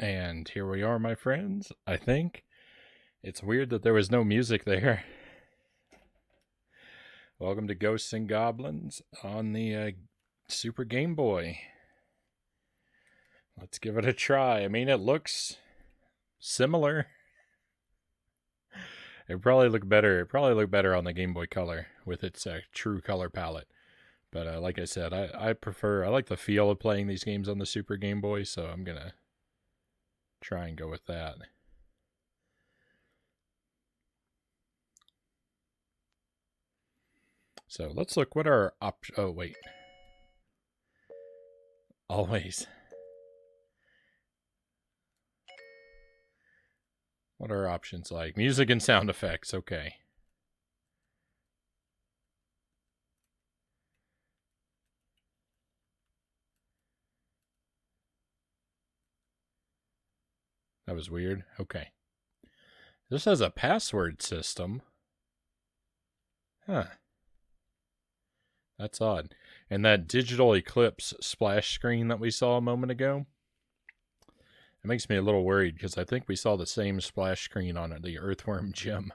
And here we are, my friends. I think it's weird that there was no music there. Welcome to Ghosts and Goblins on the Super Game Boy. Let's give it a try. I mean, it looks similar. It probably look better. It probably look better on the Game Boy Color with its true color palette. But like I said, I like the feel of playing these games on the Super Game Boy, so I'm gonna try and go with that. So let's look what our oh wait. Always. What are our options like? Music and sound effects, okay. That was weird. Okay. This has a password system. Huh. That's odd. And that digital eclipse splash screen that we saw a moment ago, it makes me a little worried because I think we saw the same splash screen on the Earthworm Jim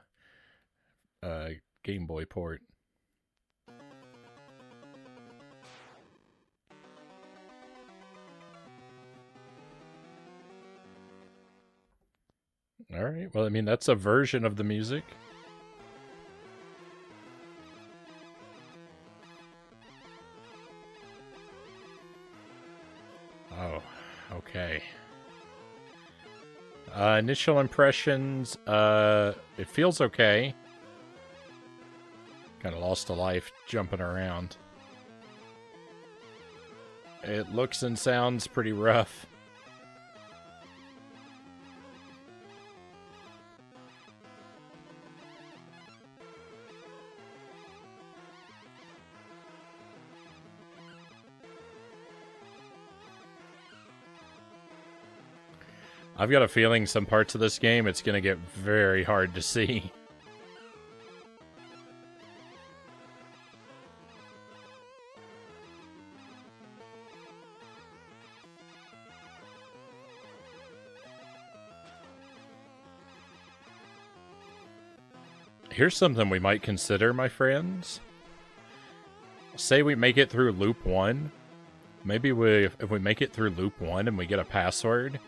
Game Boy port. All right. Well, I mean, that's a version of the music. Oh, okay. Initial impressions, it feels okay. Kind of lost a life jumping around. It looks and sounds pretty rough. I've got a feeling some parts of this game, it's going to get very hard to see. Here's something we might consider, my friends. Say we make it through loop 1. Maybe if we make it through loop 1 and we get a password,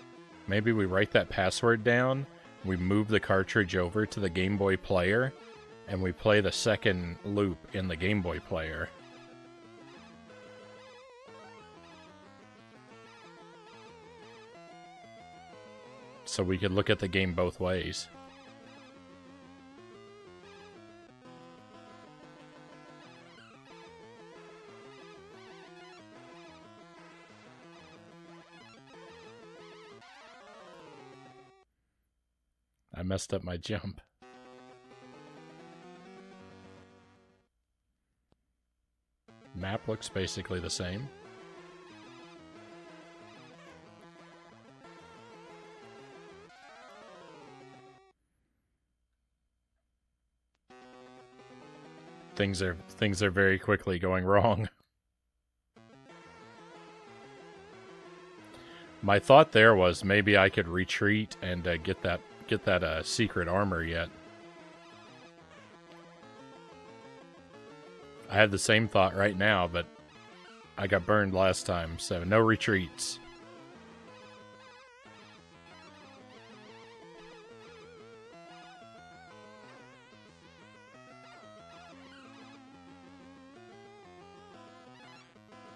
maybe we write that password down, we move the cartridge over to the Game Boy Player, and we play the second loop in the Game Boy Player. So we could look at the game both ways. I messed up my jump. Map looks basically the same. Things are very quickly going wrong. My thought there was maybe I could retreat and get that secret armor yet. I had the same thought right now, but I got burned last time, so no retreats.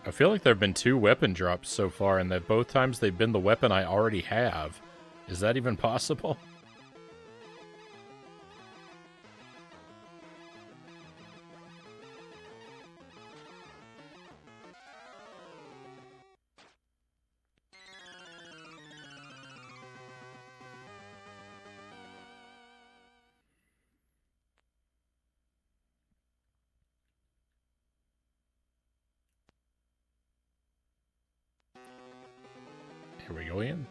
I feel like there have been 2 weapon drops so far, and that both times they've been the weapon I already have. Is that even possible? Here we go in.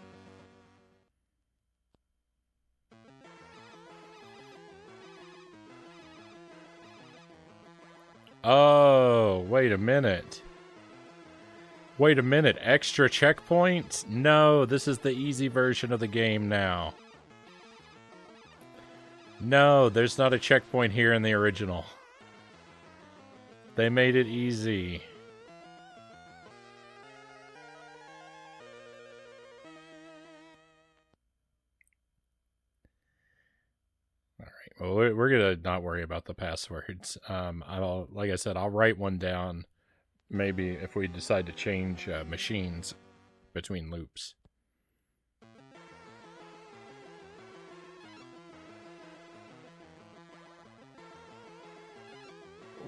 Oh, wait a minute. Wait a minute, extra checkpoints? No, this is the easy version of the game now. No, there's not a checkpoint here in the original. They made it easy. Well, we're gonna not worry about the passwords. Like I said, I'll write one down. Maybe if we decide to change machines between loops.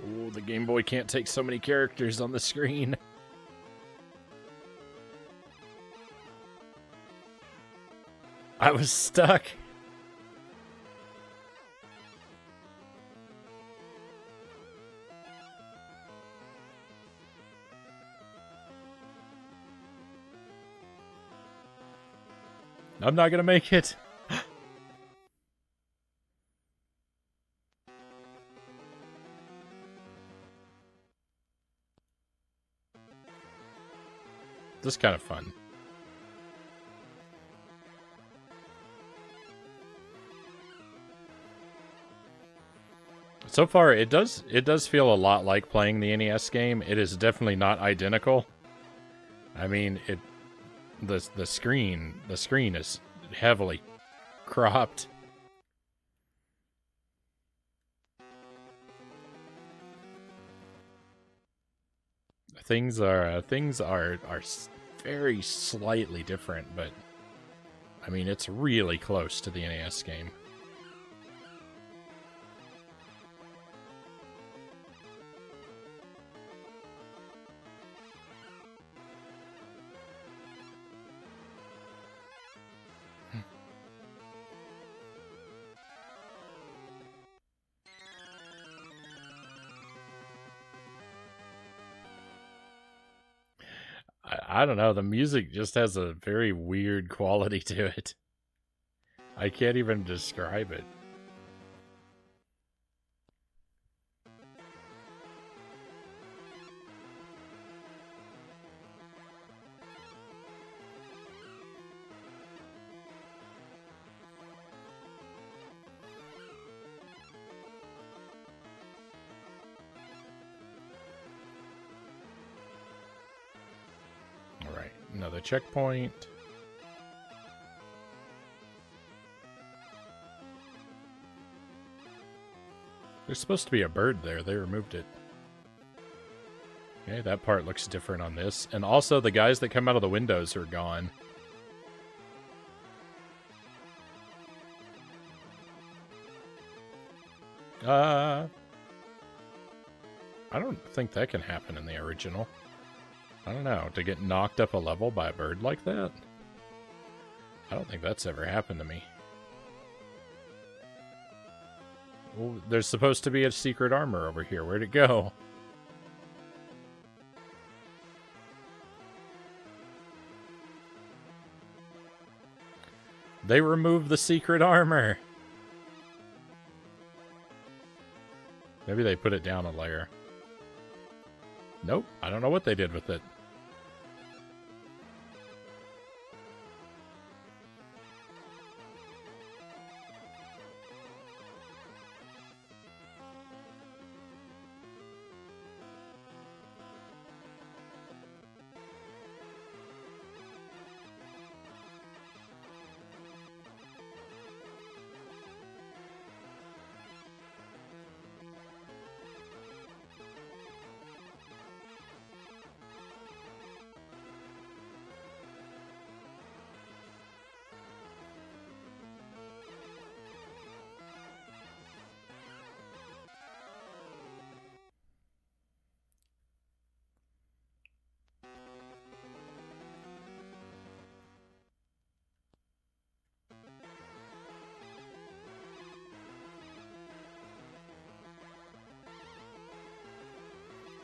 Oh, the Game Boy can't take so many characters on the screen. I was stuck. I'm not gonna make it. This is kind of fun. So far, it does feel a lot like playing the NES game. It is definitely not identical. I mean, the screen is heavily cropped. Things are very slightly different, but I mean, it's really close to the NES game. I don't know, the music just has a very weird quality to it. I can't even describe it. Alright, another checkpoint. There's supposed to be a bird there. They removed it. Okay, that part looks different on this. And also, the guys that come out of the windows are gone. I don't think that can happen in the original. I don't know. To get knocked up a level by a bird like that? I don't think that's ever happened to me. Well, there's supposed to be a secret armor over here. Where'd it go? They removed the secret armor. Maybe they put it down a layer. Nope. I don't know what they did with it.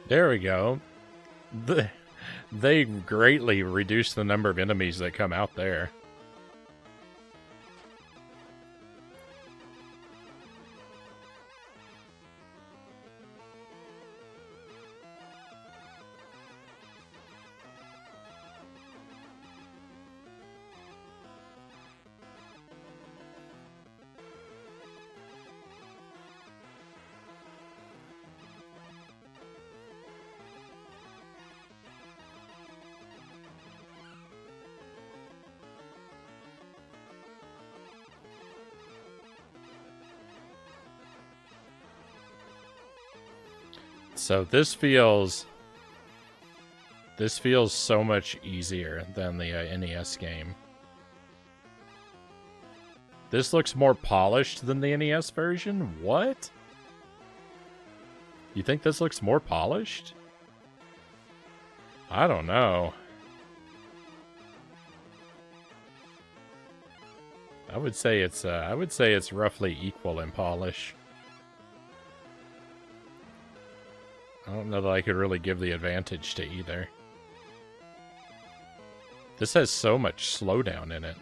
There we go. They greatly reduced the number of enemies that come out there. So this feels so much easier than the NES game. This looks more polished than the NES version? What? You think this looks more polished? I don't know. I would say it's roughly equal in polish. I don't know that I could really give the advantage to either. This has so much slowdown in it.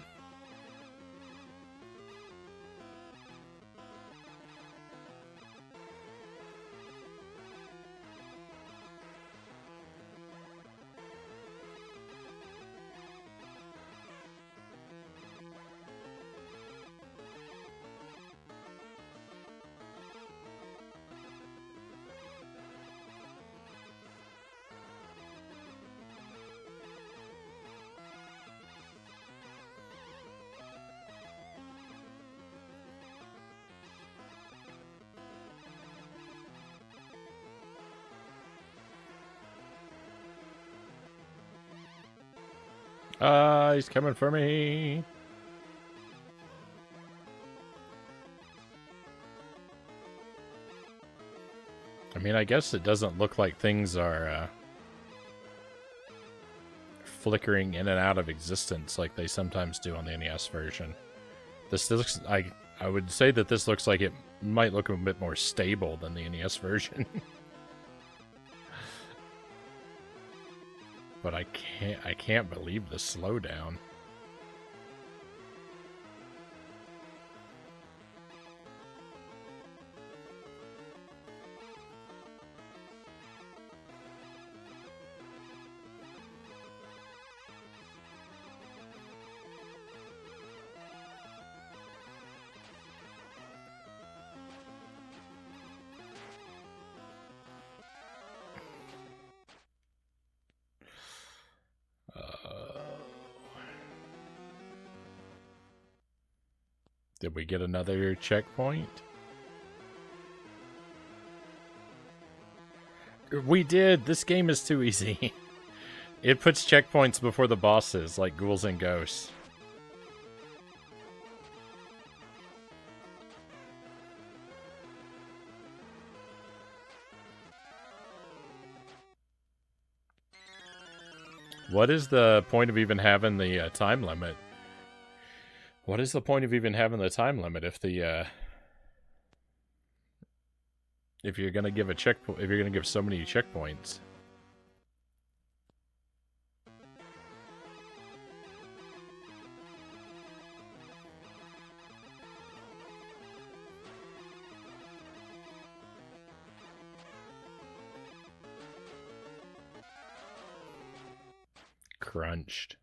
He's coming for me. I mean, I guess it doesn't look like things are flickering in and out of existence like they sometimes do on the NES version. This looks, I would say that this looks like it might look a bit more stable than the NES version. But I can't believe the slowdown. Did we get another checkpoint? We did! This game is too easy. It puts checkpoints before the bosses, like ghouls and ghosts. What is the point of even having the time limit? What is the point of even having the time limit if the if you're gonna give a checkpoint, if you're gonna give so many checkpoints? Crunched.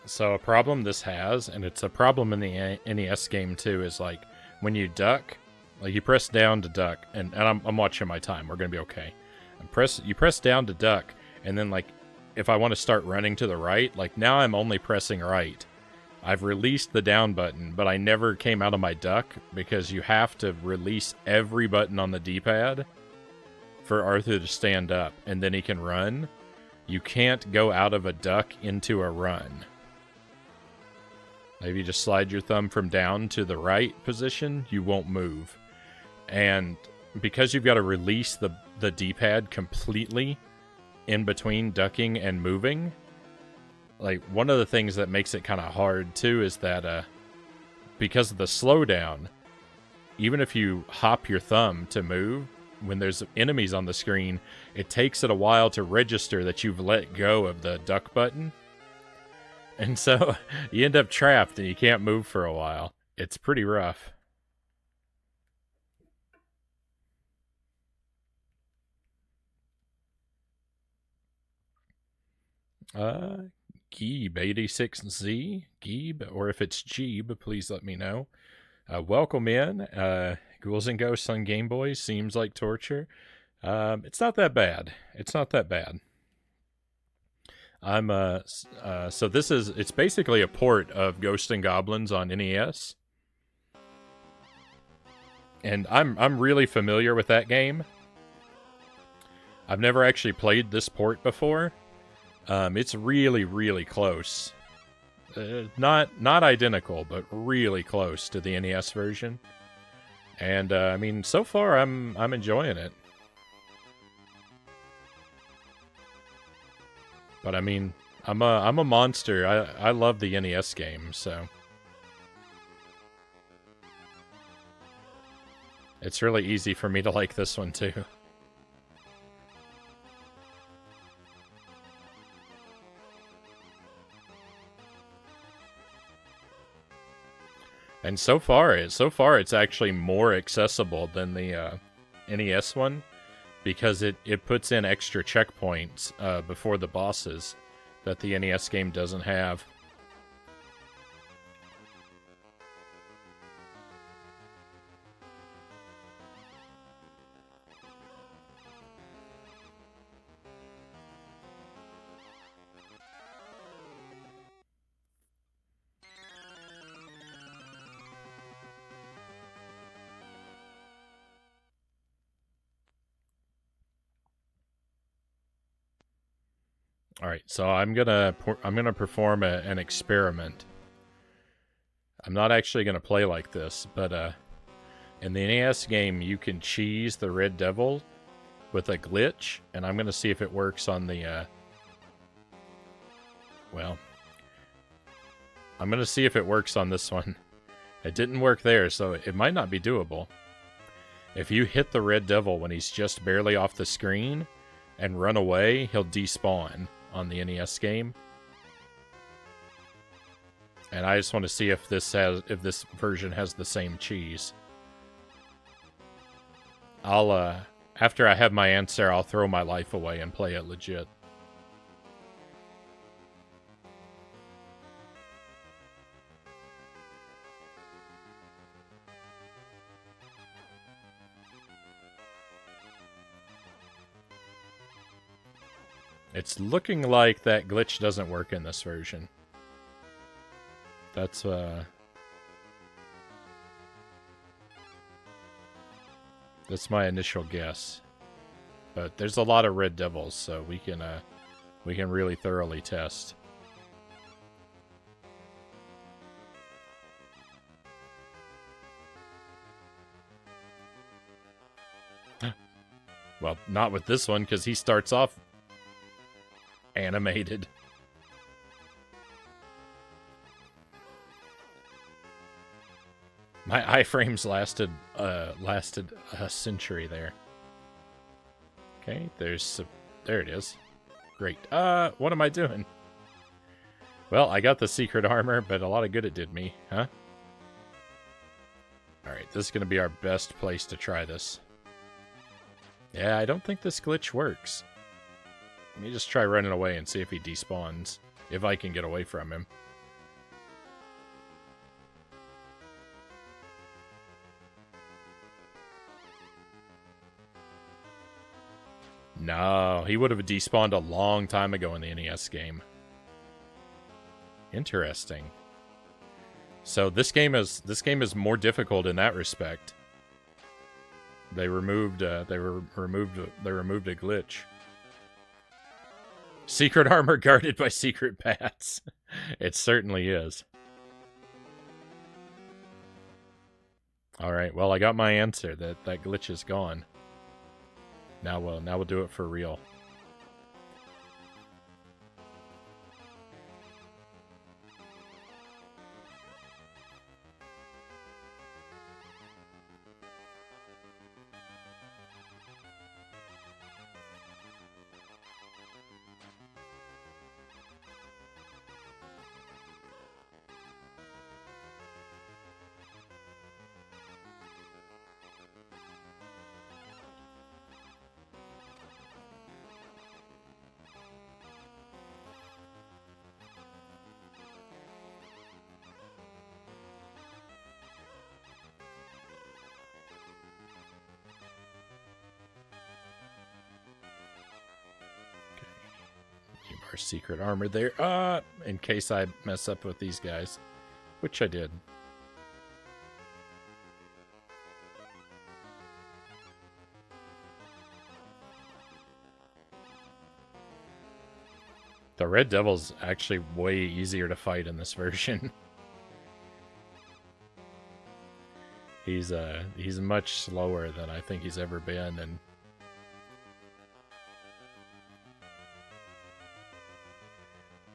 So a problem this has, and it's a problem in the NES game too, is like when you duck, like you press down to duck, and I'm watching my time. We're gonna be okay. You press down to duck, and then like if I want to start running to the right, like now I'm only pressing right. I've released the down button, but I never came out of my duck because you have to release every button on the D-pad for Arthur to stand up, and then he can run. You can't go out of a duck into a run. Maybe just slide your thumb from down to the right position, you won't move. And because you've got to release the D-pad completely in between ducking and moving, like, one of the things that makes it kind of hard, too, is that because of the slowdown, even if you hop your thumb to move, when there's enemies on the screen, it takes it a while to register that you've let go of the duck button. And so you end up trapped and you can't move for a while. It's pretty rough. Geeb86Z, Geeb, or if it's Jeeb, please let me know. Welcome in. Ghouls and Ghosts on Game Boy seems like torture. It's not that bad. It's not that bad. So it's basically a port of Ghosts and Goblins on NES. And I'm really familiar with that game. I've never actually played this port before. It's really, really close. Not identical, but really close to the NES version. And I mean, so far I'm enjoying it. But I mean, I'm a monster. I love the NES game, so it's really easy for me to like this one too. And so far it's actually more accessible than the NES one, because it puts in extra checkpoints before the bosses that the NES game doesn't have. All right, so I'm gonna perform an experiment. I'm not actually gonna play like this, but in the NES game you can cheese the Red Devil with a glitch, and I'm gonna see if it works on the. Well, I'm gonna see if it works on this one. It didn't work there, so it might not be doable. If you hit the Red Devil when he's just barely off the screen and run away, he'll despawn on the NES game. And I just want to see if this version has the same cheese. I'll after I have my answer, I'll throw my life away and play it legit. It's looking like that glitch doesn't work in this version. That's my initial guess. But there's a lot of Red Devils, so we can really thoroughly test. Well, not with this one, because he starts off animated. My iframes lasted a century there. Okay, there it is. Great. What am I doing? Well, I got the secret armor, but a lot of good it did me, huh? Alright, this is gonna be our best place to try this. Yeah, I don't think this glitch works. Let me just try running away and see if he despawns. If I can get away from him. No, he would have despawned a long time ago in the NES game. Interesting. So this game is more difficult in that respect. They removed a glitch. Secret armor guarded by secret paths. It certainly is. Alright, well I got my answer. That glitch is gone. Now we'll do it for real. Our secret armor there. In case I mess up with these guys. Which I did. The Red Devil's actually way easier to fight in this version. He's much slower than I think he's ever been, and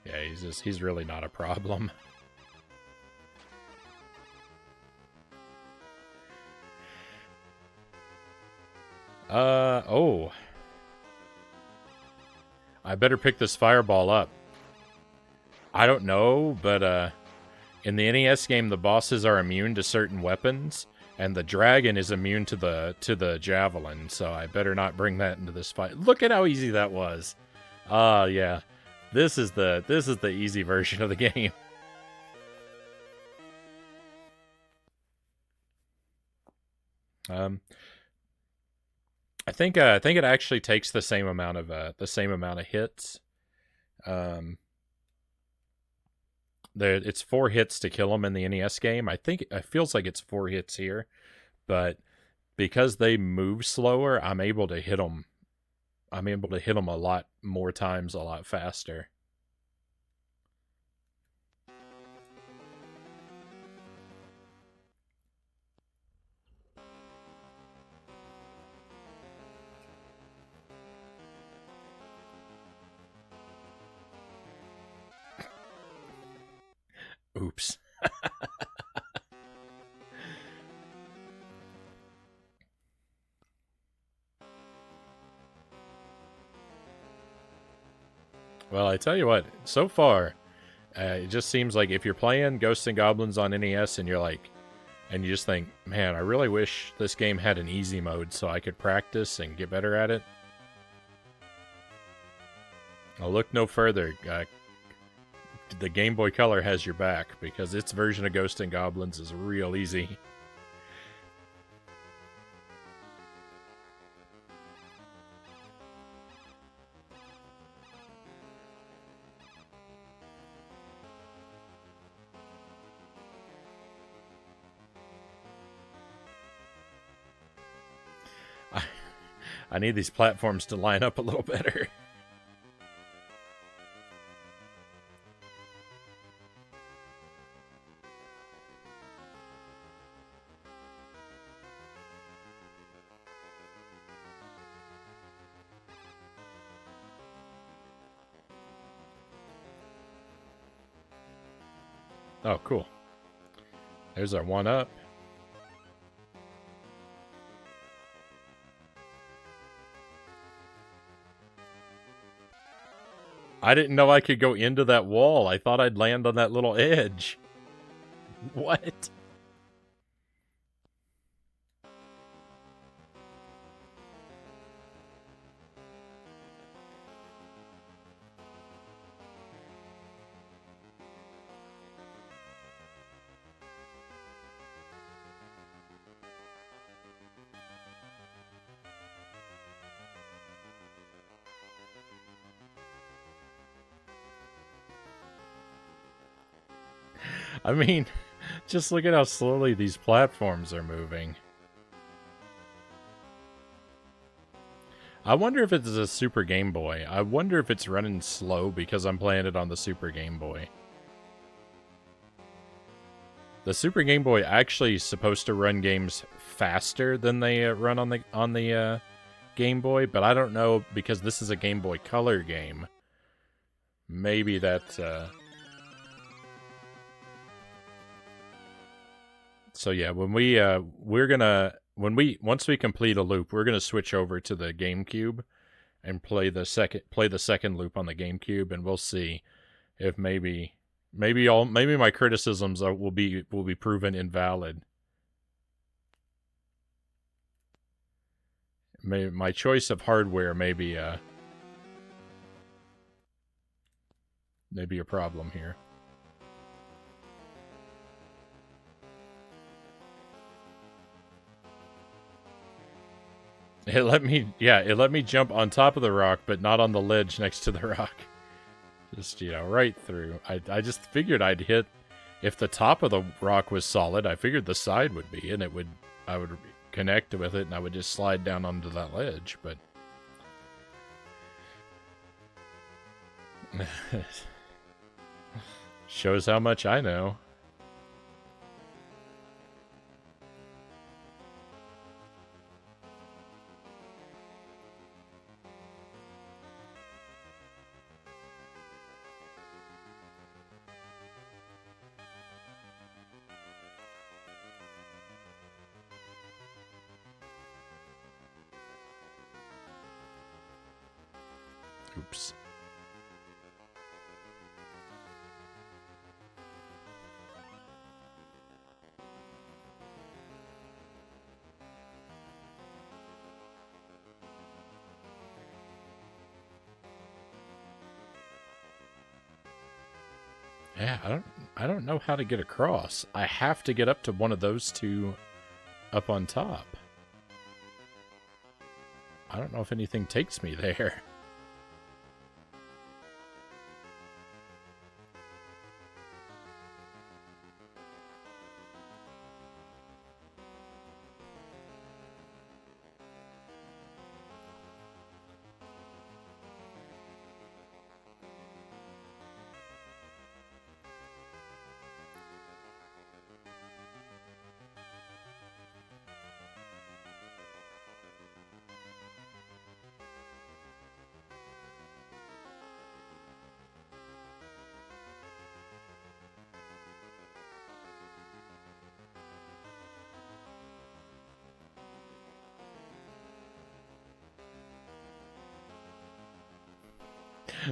yeah, he's really not a problem. Oh. I better pick this fireball up. I don't know, but in the NES game the bosses are immune to certain weapons, and the dragon is immune to the javelin, so I better not bring that into this fight. Look at how easy that was. Yeah. This is the easy version of the game. I think it actually takes the same amount of hits. It's 4 hits to kill them in the NES game. I think it feels like it's 4 hits here, but because they move slower, I'm able to hit them. I'm able to hit them a lot more times, a lot faster. Oops. Well, I tell you what, so far, it just seems like if you're playing Ghosts and Goblins on NES and and you just think, man, I really wish this game had an easy mode so I could practice and get better at it. I'll look no further. The Game Boy Color has your back, because its version of Ghosts and Goblins is real easy. I need these platforms to line up a little better. Oh, cool. There's our 1-up. I didn't know I could go into that wall. I thought I'd land on that little edge. What? I mean, just look at how slowly these platforms are moving. I wonder if it's a Super Game Boy. I wonder if it's running slow because I'm playing it on the Super Game Boy. The Super Game Boy actually is supposed to run games faster than they run on the Game Boy, but I don't know because this is a Game Boy Color game. Maybe that's So yeah, when once we complete a loop, we're gonna switch over to the GameCube and play the second loop on the GameCube, and we'll see if maybe my criticisms will be proven invalid. My choice of hardware may be a problem here. It let me jump on top of the rock, but not on the ledge next to the rock. Just, right through. I just figured I'd hit, if the top of the rock was solid, I figured the side would be, and I would connect with it, and I would just slide down onto that ledge, but... Shows how much I know. Oops. Yeah, I don't know how to get across. I have to get up to one of those two up on top. I don't know if anything takes me there.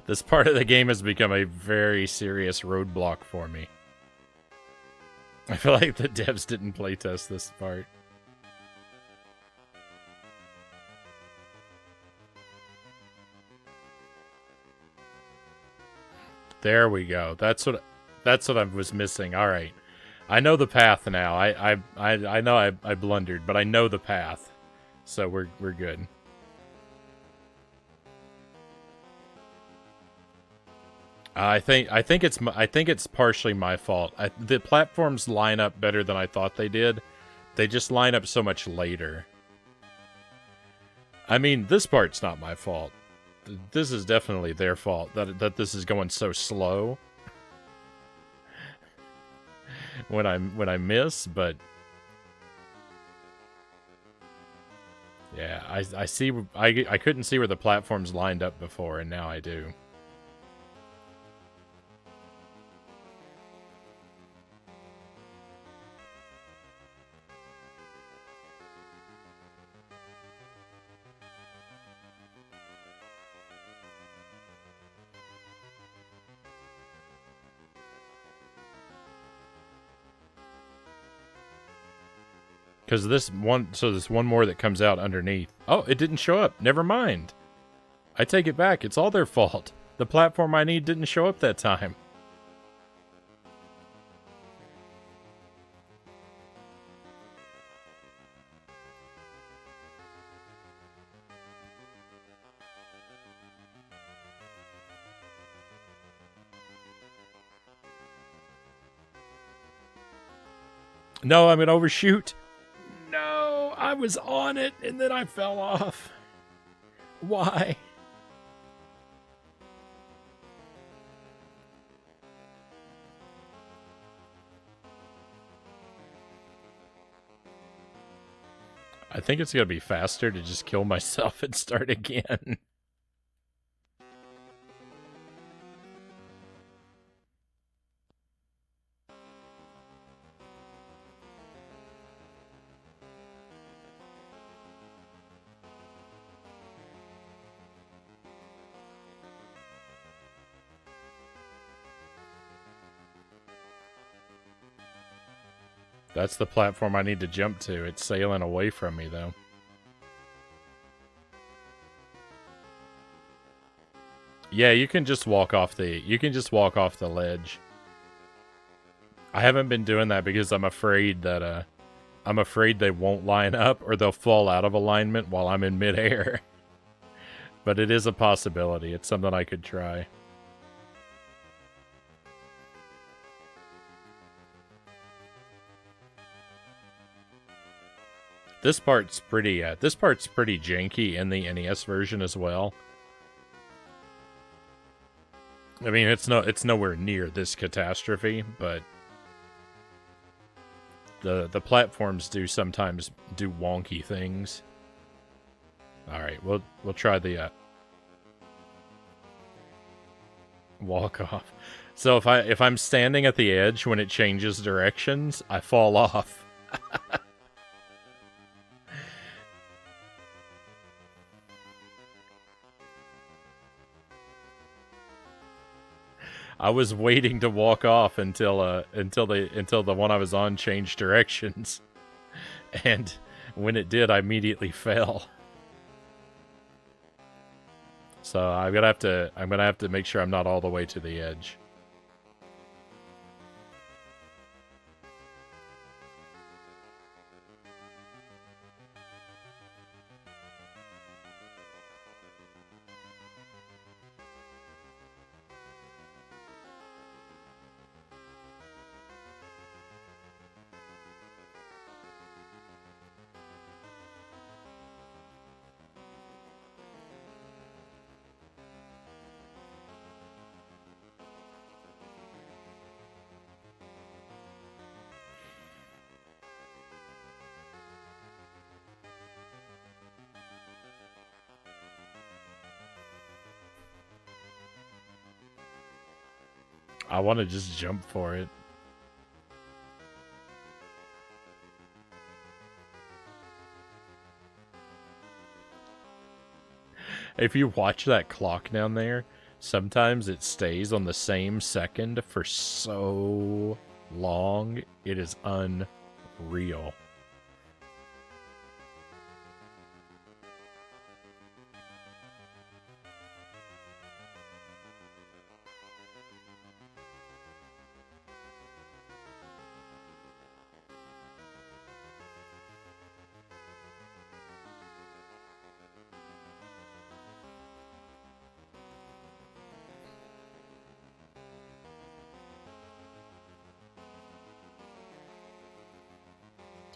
This part of the game has become a very serious roadblock for me. I feel like the devs didn't playtest this part. There we go. That's what I was missing. All right, I know the path now. I know I blundered, but I know the path, so we're good. I think it's partially my fault. The platforms line up better than I thought they did. They just line up so much later. I mean, this part's not my fault. This is definitely their fault that this is going so slow. when I miss, but yeah, I see. I couldn't see where the platforms lined up before, and now I do. Because this one more that comes out underneath. Oh, it didn't show up. Never mind. I take it back. It's all their fault. The platform I need didn't show up that time. No, I'm gonna overshoot. No, I was on it and then I fell off. Why? I think it's gonna be faster to just kill myself and start again. That's the platform I need to jump to. It's sailing away from me, though. Yeah, you can just walk off the ledge. I haven't been doing that because I'm afraid that they won't line up or they'll fall out of alignment while I'm in midair. But it is a possibility. It's something I could try. This part's pretty janky in the NES version as well. I mean, it's nowhere near this catastrophe, but the platforms do sometimes do wonky things. All right, we'll try the walk off. So if I'm standing at the edge when it changes directions, I fall off. I was waiting to walk off until the one I was on changed directions, and when it did, I immediately fell. So I'm gonna have to make sure I'm not all the way to the edge. I want to just jump for it. If you watch that clock down there, sometimes it stays on the same second for so long. It is unreal.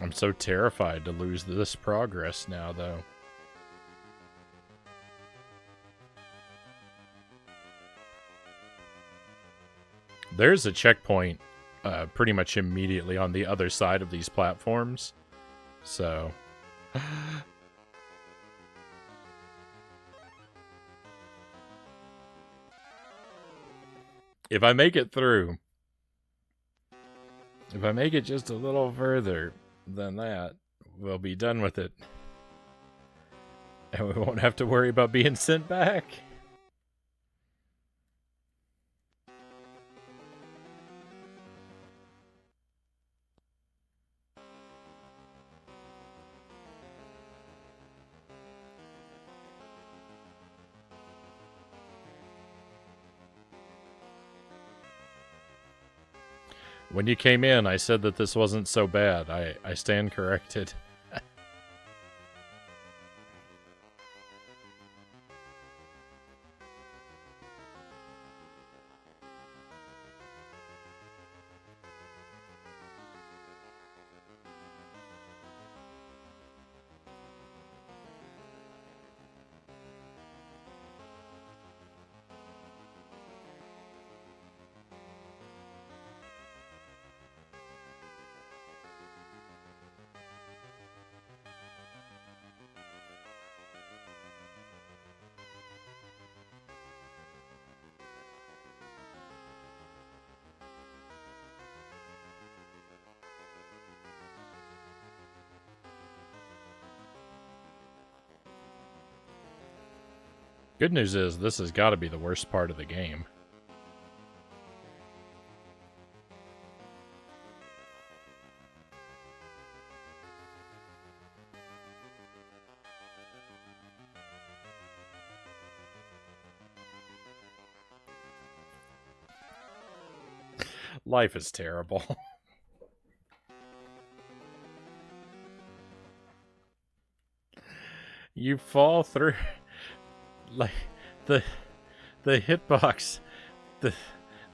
I'm so terrified to lose this progress now, though. There's a checkpoint pretty much immediately on the other side of these platforms. So... if I make it through... if I make it just a little further than that, we'll be done with it. And we won't have to worry about being sent back. When you came in, I said that this wasn't so bad. I stand corrected. Good news is, this has got to be the worst part of the game. Life is terrible. You fall through... like, the hitbox...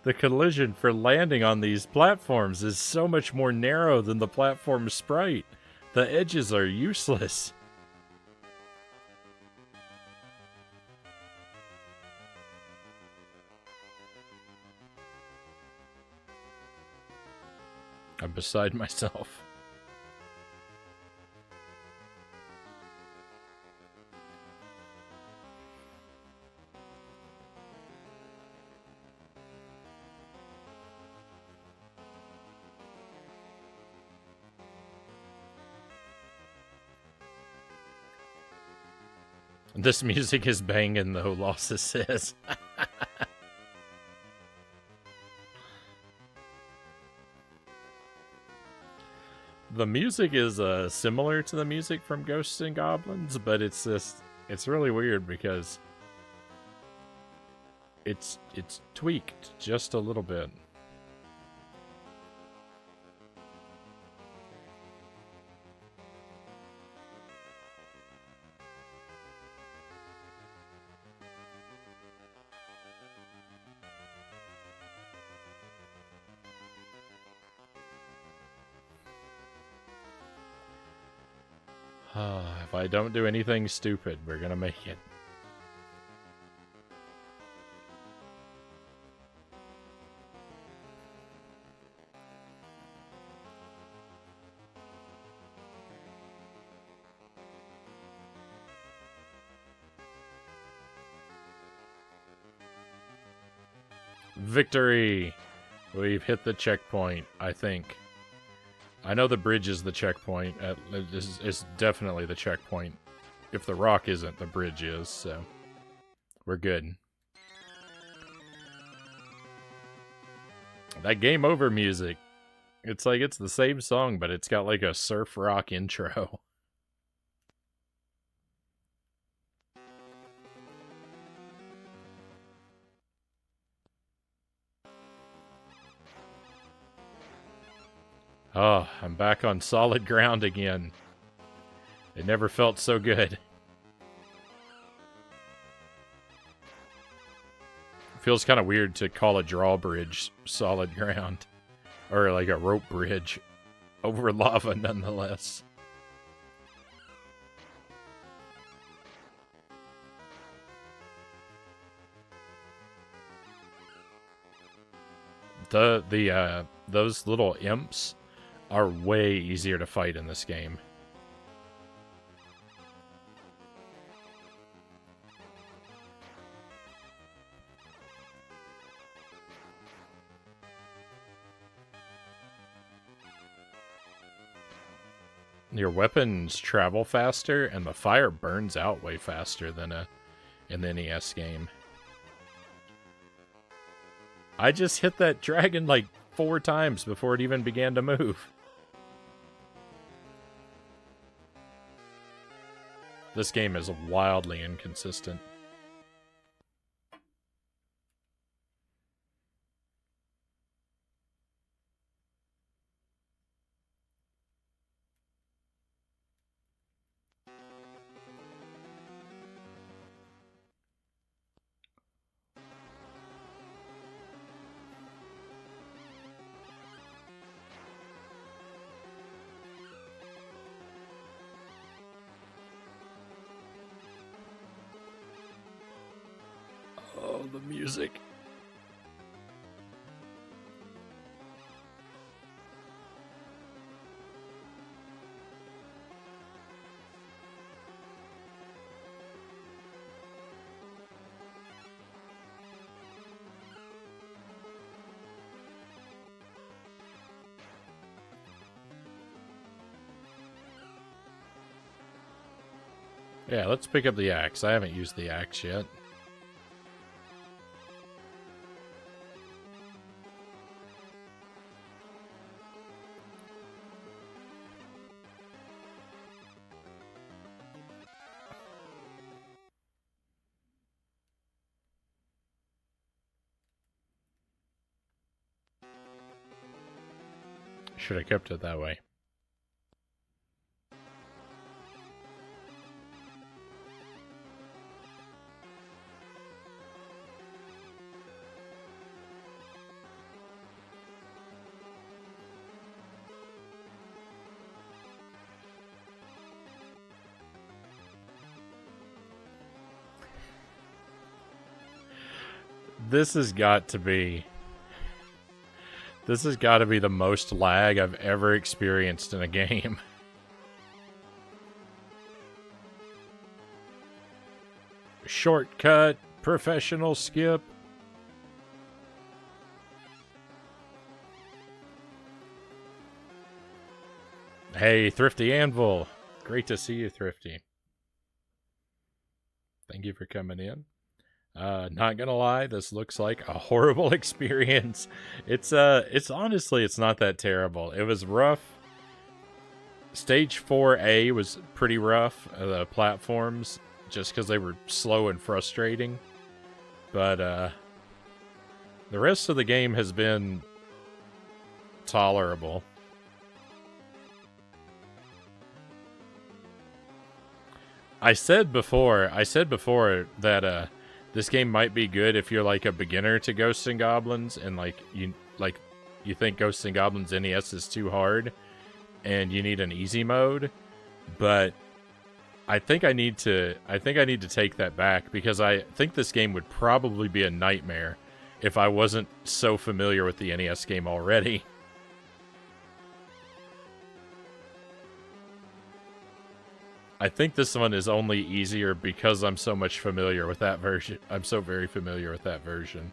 The collision for landing on these platforms is so much more narrow than the platform sprite. The edges are useless. I'm beside myself. This music is banging, though, Losses says. The music is similar to the music from Ghosts and Goblins, but it's really weird because it's tweaked just a little bit. If I don't do anything stupid, we're gonna make it. Victory! We've hit the checkpoint, I think. I know the bridge is the checkpoint. It's definitely the checkpoint. If the rock isn't, the bridge is, so we're good. That game over music. It's like it's the same song, but it's got like a surf rock intro. Oh, I'm back on solid ground again. It never felt so good. It feels kind of weird to call a drawbridge solid ground. Or like a rope bridge over lava nonetheless. Those little imps are way easier to fight in this game. Your weapons travel faster, and the fire burns out way faster than in the NES game. I just hit that dragon like 4 times before it even began to move. This game is wildly inconsistent. Oh, the music. Yeah, let's pick up the axe. I haven't used the axe yet. Should have kept it that way. This has got to be the most lag I've ever experienced in a game. Shortcut, professional skip. Hey, Thrifty Anvil. Great to see you, Thrifty. Thank you for coming in. Not gonna lie, this looks like a horrible experience. It's honestly, it's not that terrible. It was rough. Stage 4A was pretty rough, the platforms, just because they were slow and frustrating. But, the rest of the game has been tolerable. I said before that, this game might be good if you're like a beginner to Ghosts and Goblins and you think Ghosts and Goblins NES is too hard and you need an easy mode, but I think I need to take that back because I think this game would probably be a nightmare if I wasn't so familiar with the NES game already. I think this one is only easier because I'm so much familiar with that version. I'm so very familiar with that version.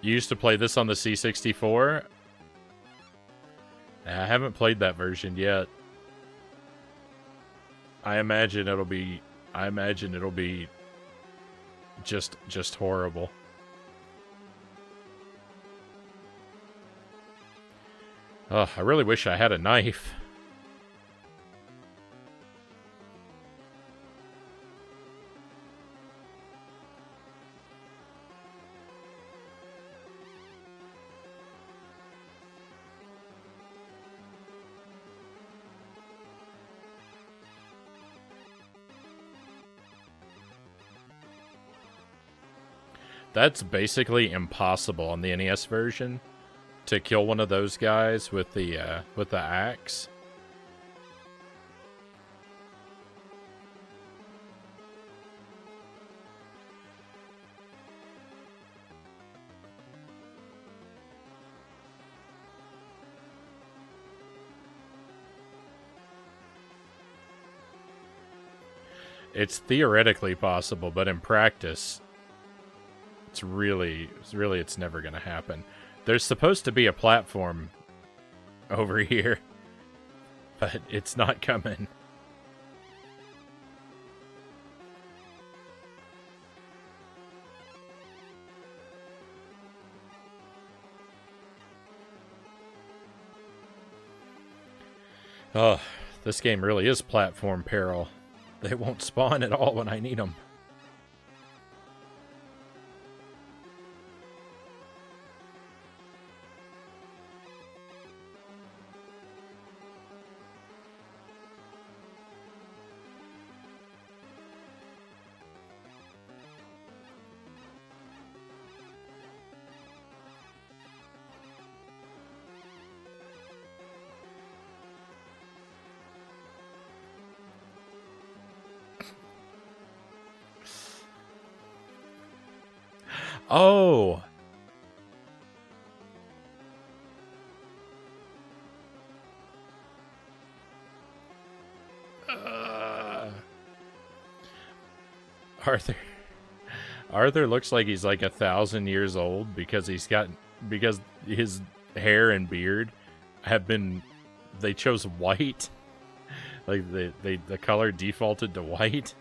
You used to play this on the C64? I haven't played that version yet. I imagine it'll be just horrible. Oh, I really wish I had a knife. That's basically impossible on the NES version to kill one of those guys with the axe. It's theoretically possible, but in practice, it's never gonna happen. There's supposed to be a platform over here, but it's not coming. Oh, this game really is platform peril. They won't spawn at all when I need them. Oh! Arthur looks like he's like 1,000 years old because because his hair and beard they chose white. Like the color defaulted to white.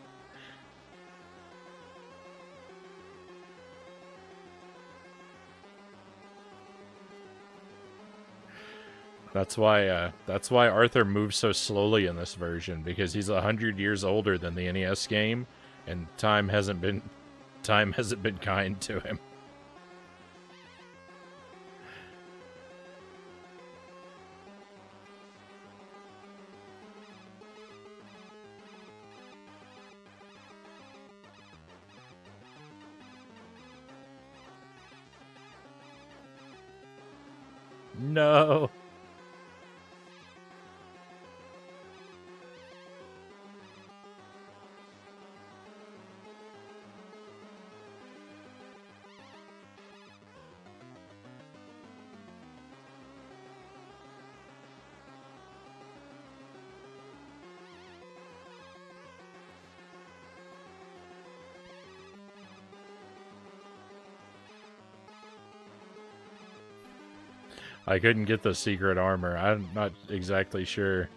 That's why Arthur moves so slowly in this version, because he's 100 years older than the NES game, and time hasn't been kind to him. No. I couldn't get the secret armor. I'm not exactly sure.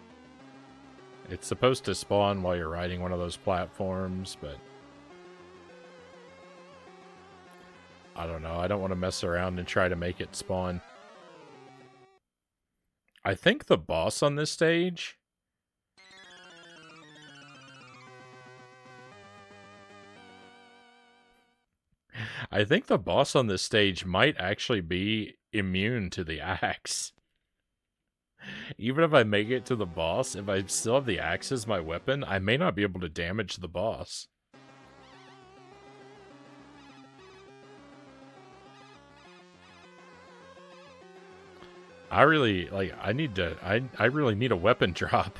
It's supposed to spawn while you're riding one of those platforms, but I don't know. I don't want to mess around and try to make it spawn. I think the boss on this stage... I think the boss on this stage might actually be immune to the axe. Even if I make it to the boss, if I still have the axe as my weapon, I may not be able to damage the boss. I really, I really need a weapon drop.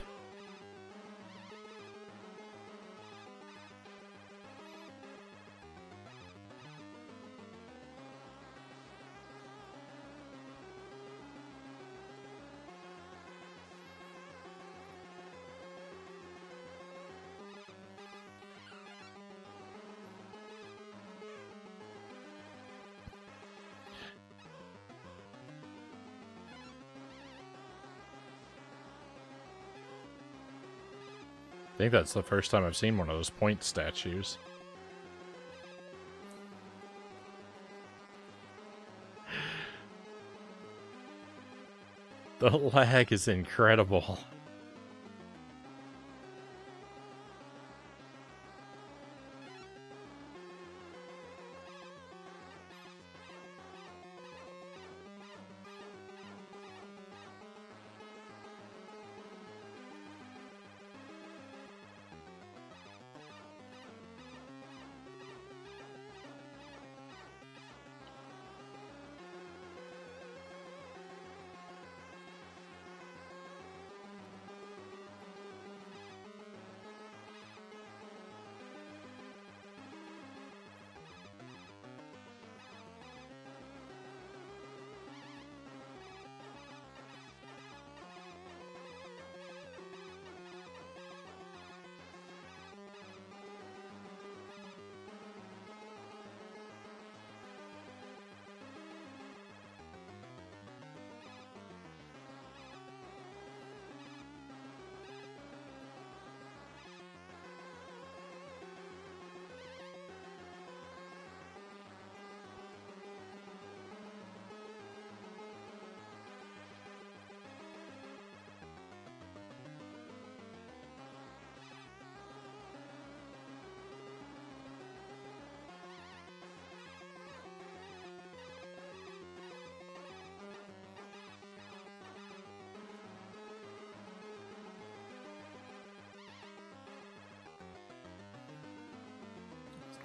I think that's the first time I've seen one of those point statues. The lag is incredible.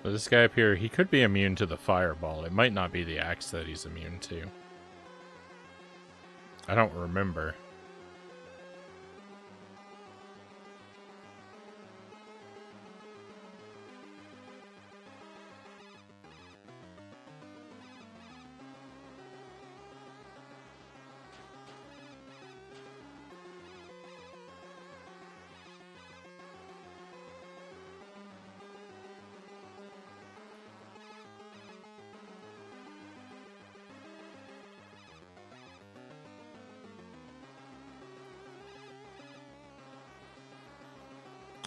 But this guy up here, he could be immune to the fireball. It might not be the axe that he's immune to. I don't remember.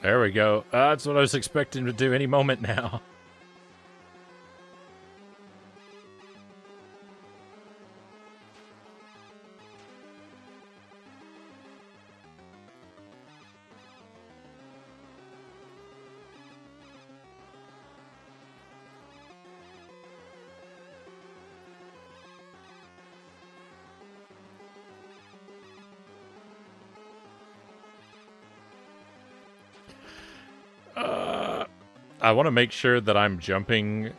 There we go. That's what I was expecting to do any moment now. I want to make sure that I'm jumping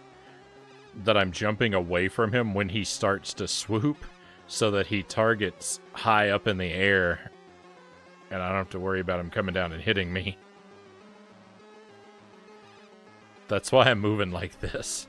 away from him when he starts to swoop, so that he targets high up in the air, and I don't have to worry about him coming down and hitting me. That's why I'm moving like this.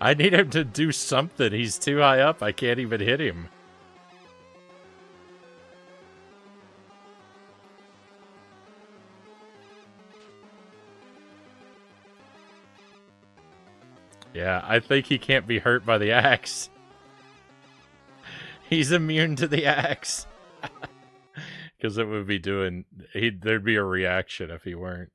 I need him to do something. He's too high up. I can't even hit him. Yeah, I think he can't be hurt by the axe. He's immune to the axe. Because it would be doing... there'd be a reaction if he weren't.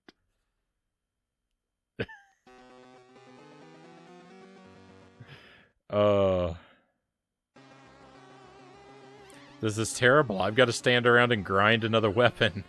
This is terrible. I've got to stand around and grind another weapon.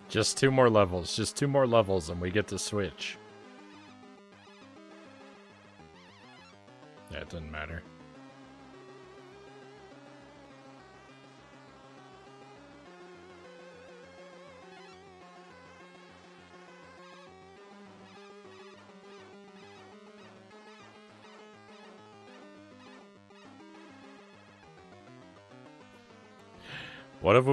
Just 2 more levels. Just 2 more levels and we get to switch. Yeah, it doesn't matter. What if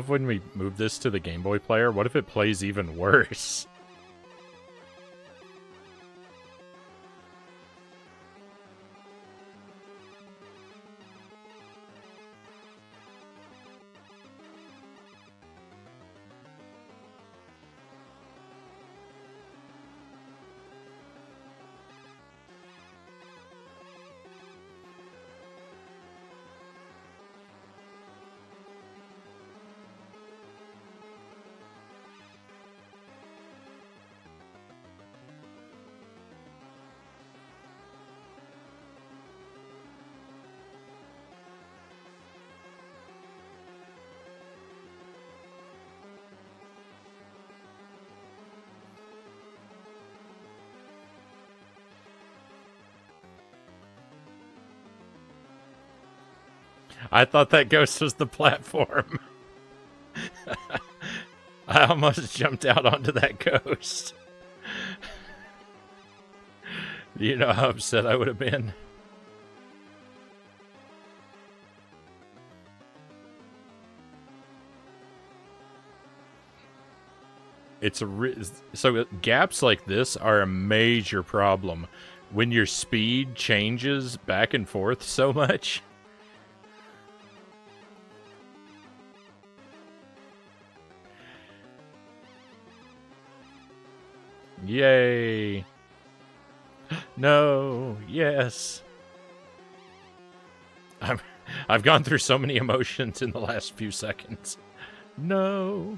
when we move this to the Game Boy Player, what if it plays even worse? I thought that ghost was the platform. I almost jumped out onto that ghost. Do you know how upset I would have been? So gaps like this are a major problem when your speed changes back and forth so much. Yay. No, yes. I've gone through so many emotions in the last few seconds. No.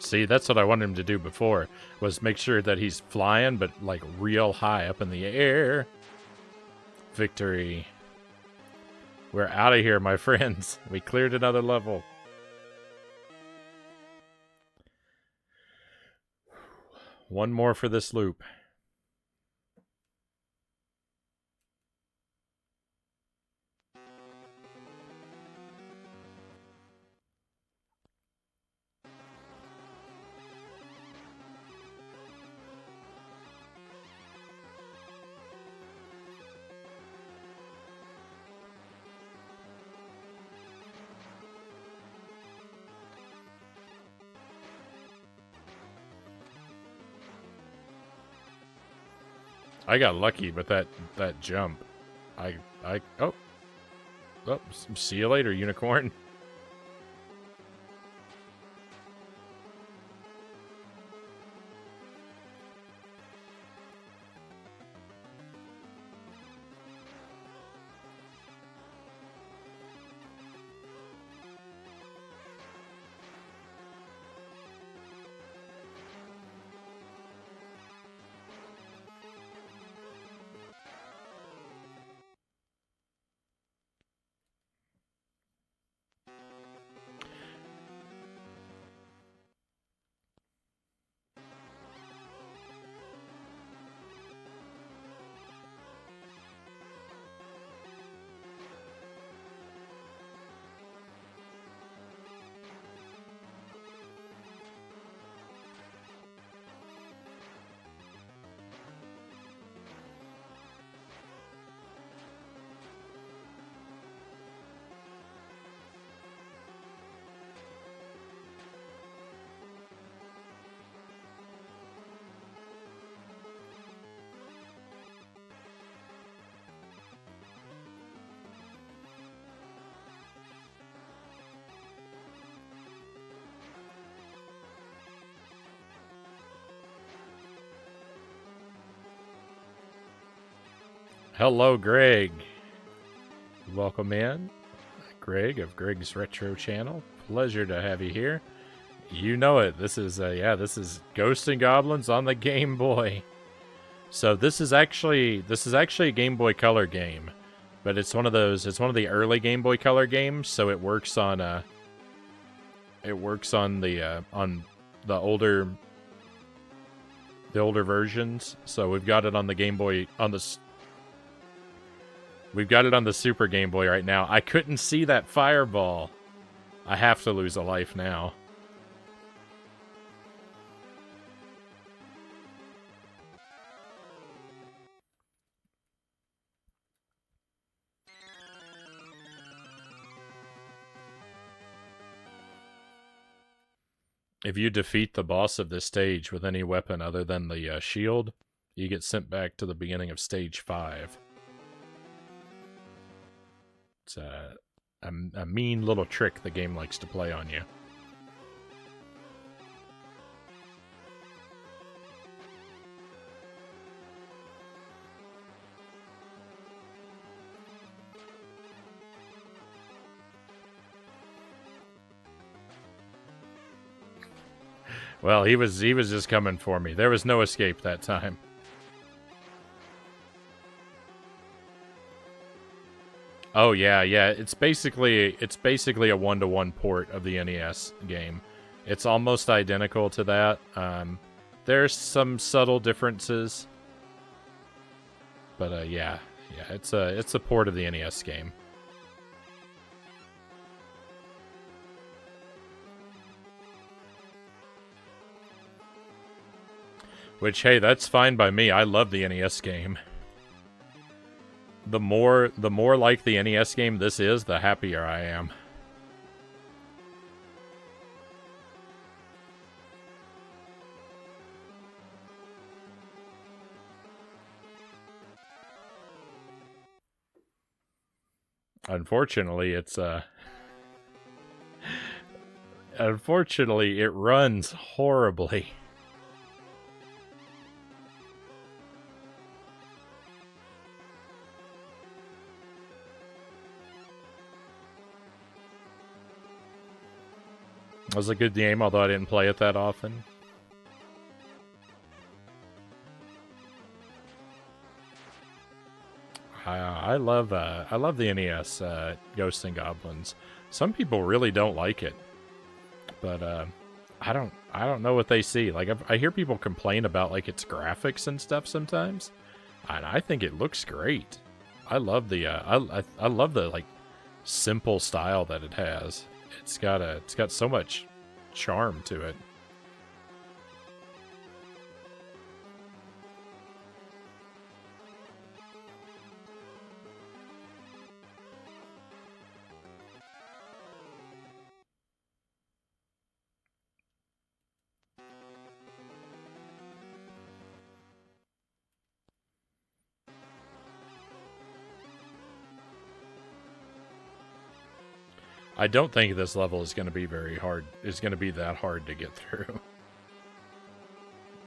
See, that's what I wanted him to do before, was make sure that he's flying, but like real high up in the air. Victory. We're out of here, my friends. We cleared another level. One more for this loop. I got lucky with that jump. Oh, see you later, unicorn. Hello, Greg. Welcome in. Greg of Greg's Retro Channel. Pleasure to have you here. You know it. This is this is Ghosts and Goblins on the Game Boy. So this is actually a Game Boy Color game, but it's one of the early Game Boy Color games, so it works on the older versions. So we've got it on the Game Boy We've got it on the Super Game Boy right now. I couldn't see that fireball. I have to lose a life now. If you defeat the boss of this stage with any weapon other than the shield, you get sent back to the beginning of stage 5. It's a mean little trick the game likes to play on you. Well, he was just coming for me. There was no escape that time. Oh yeah. It's basically a 1-to-1 port of the NES game. It's almost identical to that. There's some subtle differences, but yeah, it's a port of the NES game. Which, hey, that's fine by me. I love the NES game. The more like the NES game this is, the happier I am. Unfortunately, unfortunately, it runs horribly. It was a good game, although I didn't play it that often. I love the NES Ghosts and Goblins. Some people really don't like it, but I don't know what they see. Like I hear people complain about like its graphics and stuff sometimes, and I think it looks great. I love the I love the like simple style that it has. It's got so much charm to it. I don't think this level is going to be very hard. Is going to be that hard to get through.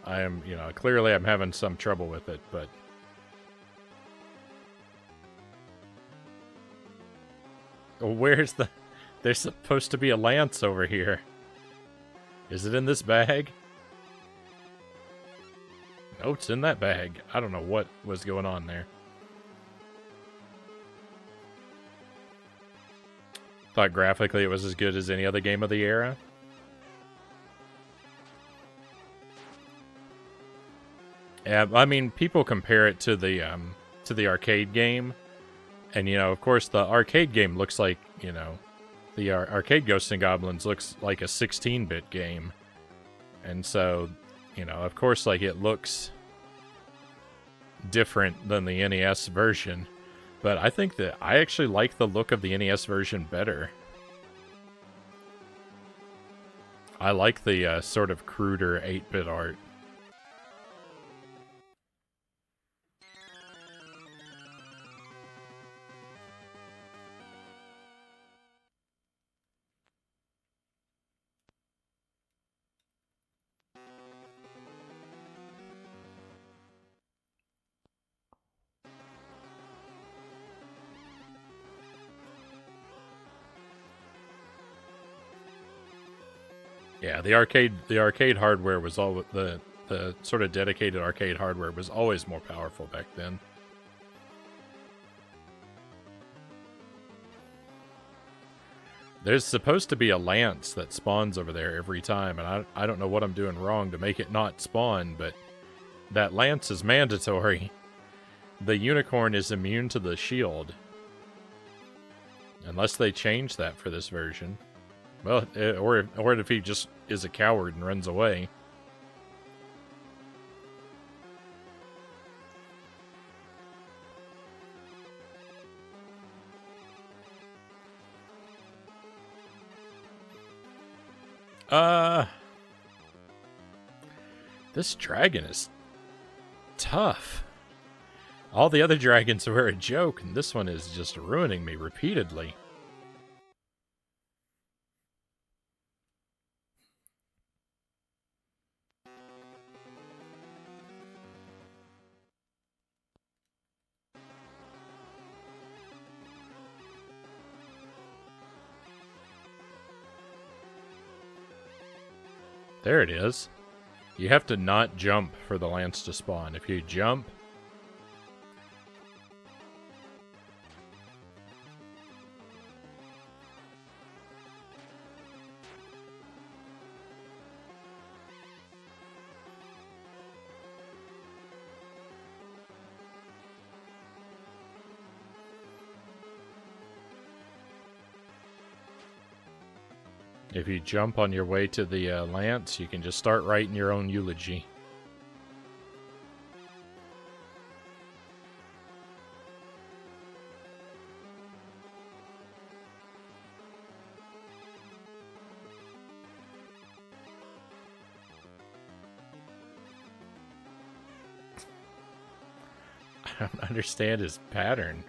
I am, clearly I'm having some trouble with it, but where's the... There's supposed to be a lance over here. Is it in this bag? No, it's in that bag. I don't know what was going on there. Thought graphically it was as good as any other game of the era. Yeah, I mean, people compare it to the arcade game, and of course, the arcade game looks like the arcade Ghosts and Goblins looks like a 16-bit game, and so of course, like it looks different than the NES version. But I think that I actually like the look of the NES version better. I like the sort of cruder 8-bit art. Yeah, the arcade hardware was all the sort of dedicated arcade hardware was always more powerful back then. There's supposed to be a lance that spawns over there every time, and I don't know what I'm doing wrong to make it not spawn, but that lance is mandatory. The unicorn is immune to the shield. Unless they change that for this version. Well, or if he just is a coward and runs away. This dragon is tough. All the other dragons were a joke, and this one is just ruining me repeatedly. There it is. You have to not jump for the lance to spawn. If you jump... If you jump on your way to the lance, you can just start writing your own eulogy. I don't understand his pattern.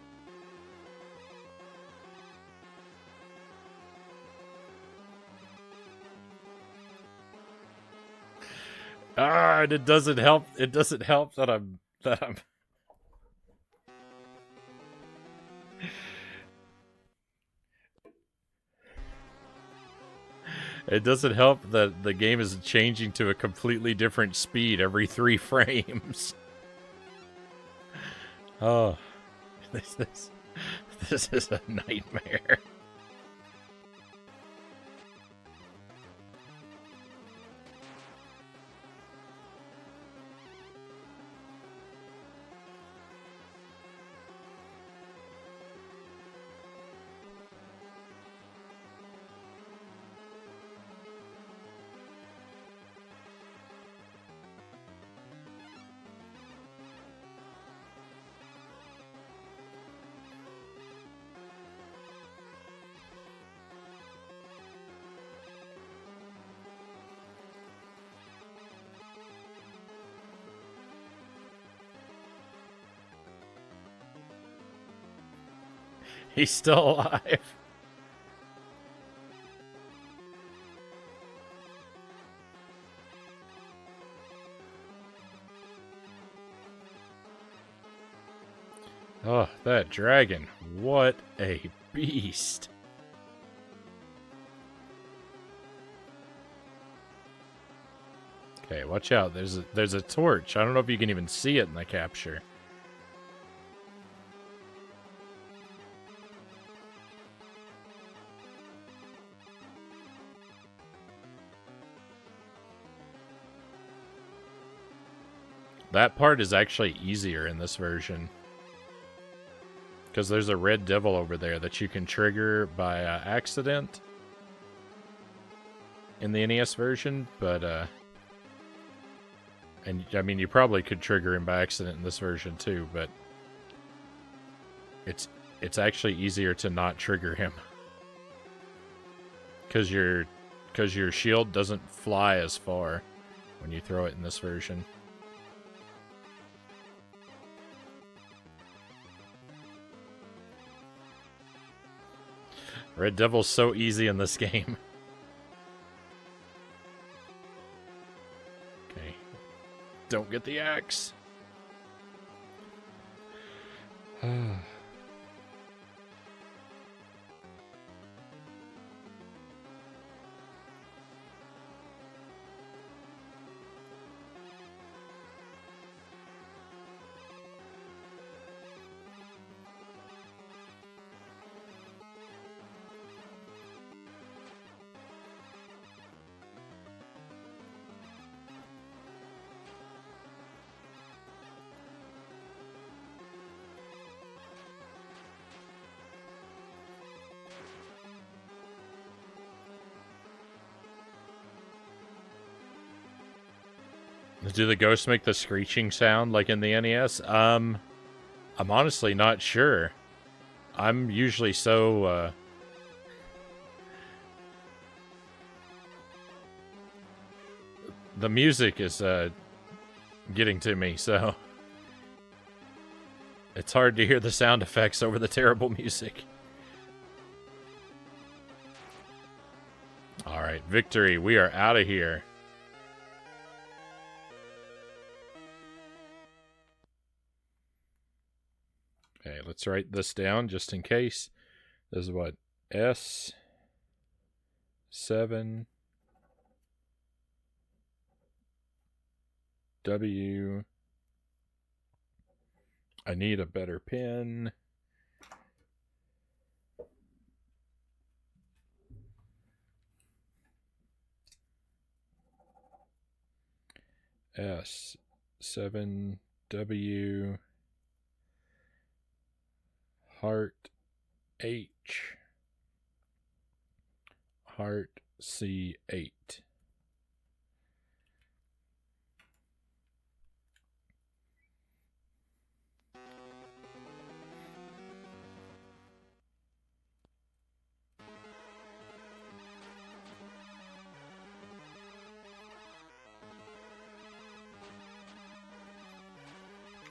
And it doesn't help. It doesn't help that I'm. It doesn't help that the game is changing to a completely different speed every 3 frames. Oh, this is a nightmare. He's still alive. Oh, that dragon. What a beast. Okay, watch out. There's a torch. I don't know if you can even see it in the capture. That part is actually easier in this version. Because there's a red devil over there that you can trigger by accident in the NES version, but and I mean you probably could trigger him by accident in this version too, but it's actually easier to not trigger him because your shield doesn't fly as far when you throw it in this version. Red Devil's so easy in this game. Okay. Don't get the axe. Do the ghosts make the screeching sound like in the NES? I'm honestly not sure. I'm usually so, the music is, getting to me, so it's hard to hear the sound effects over the terrible music. Alright, victory. We are out of here. Okay, let's write this down just in case. This is what? S7 W. I need a better pen. S7W Heart H Heart C8.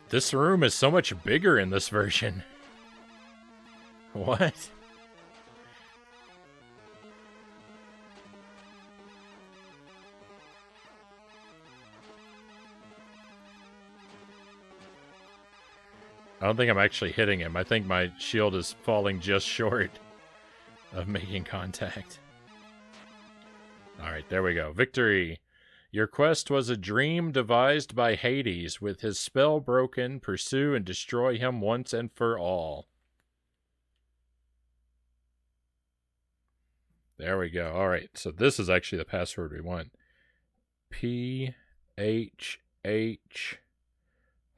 This room is so much bigger in this version. What? I don't think I'm actually hitting him. I think my shield is falling just short of making contact. Alright, there we go. Victory! Your quest was a dream devised by Hades. With his spell broken, pursue and destroy him once and for all. There we go. Alright, so this is actually the password we want. PHH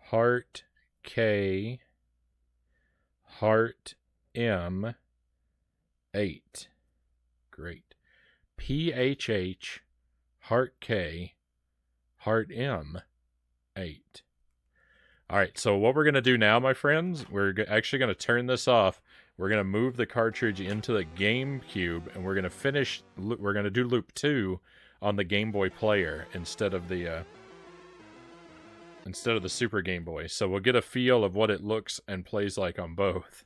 Heart K Heart M 8. Great. PHH Heart K Heart M 8. Alright, so what we're going to do now, my friends, we're actually going to turn this off. We're going to move the cartridge into the GameCube, and we're going to do loop 2 on the Game Boy Player instead of the Super Game Boy. So we'll get a feel of what it looks and plays like on both.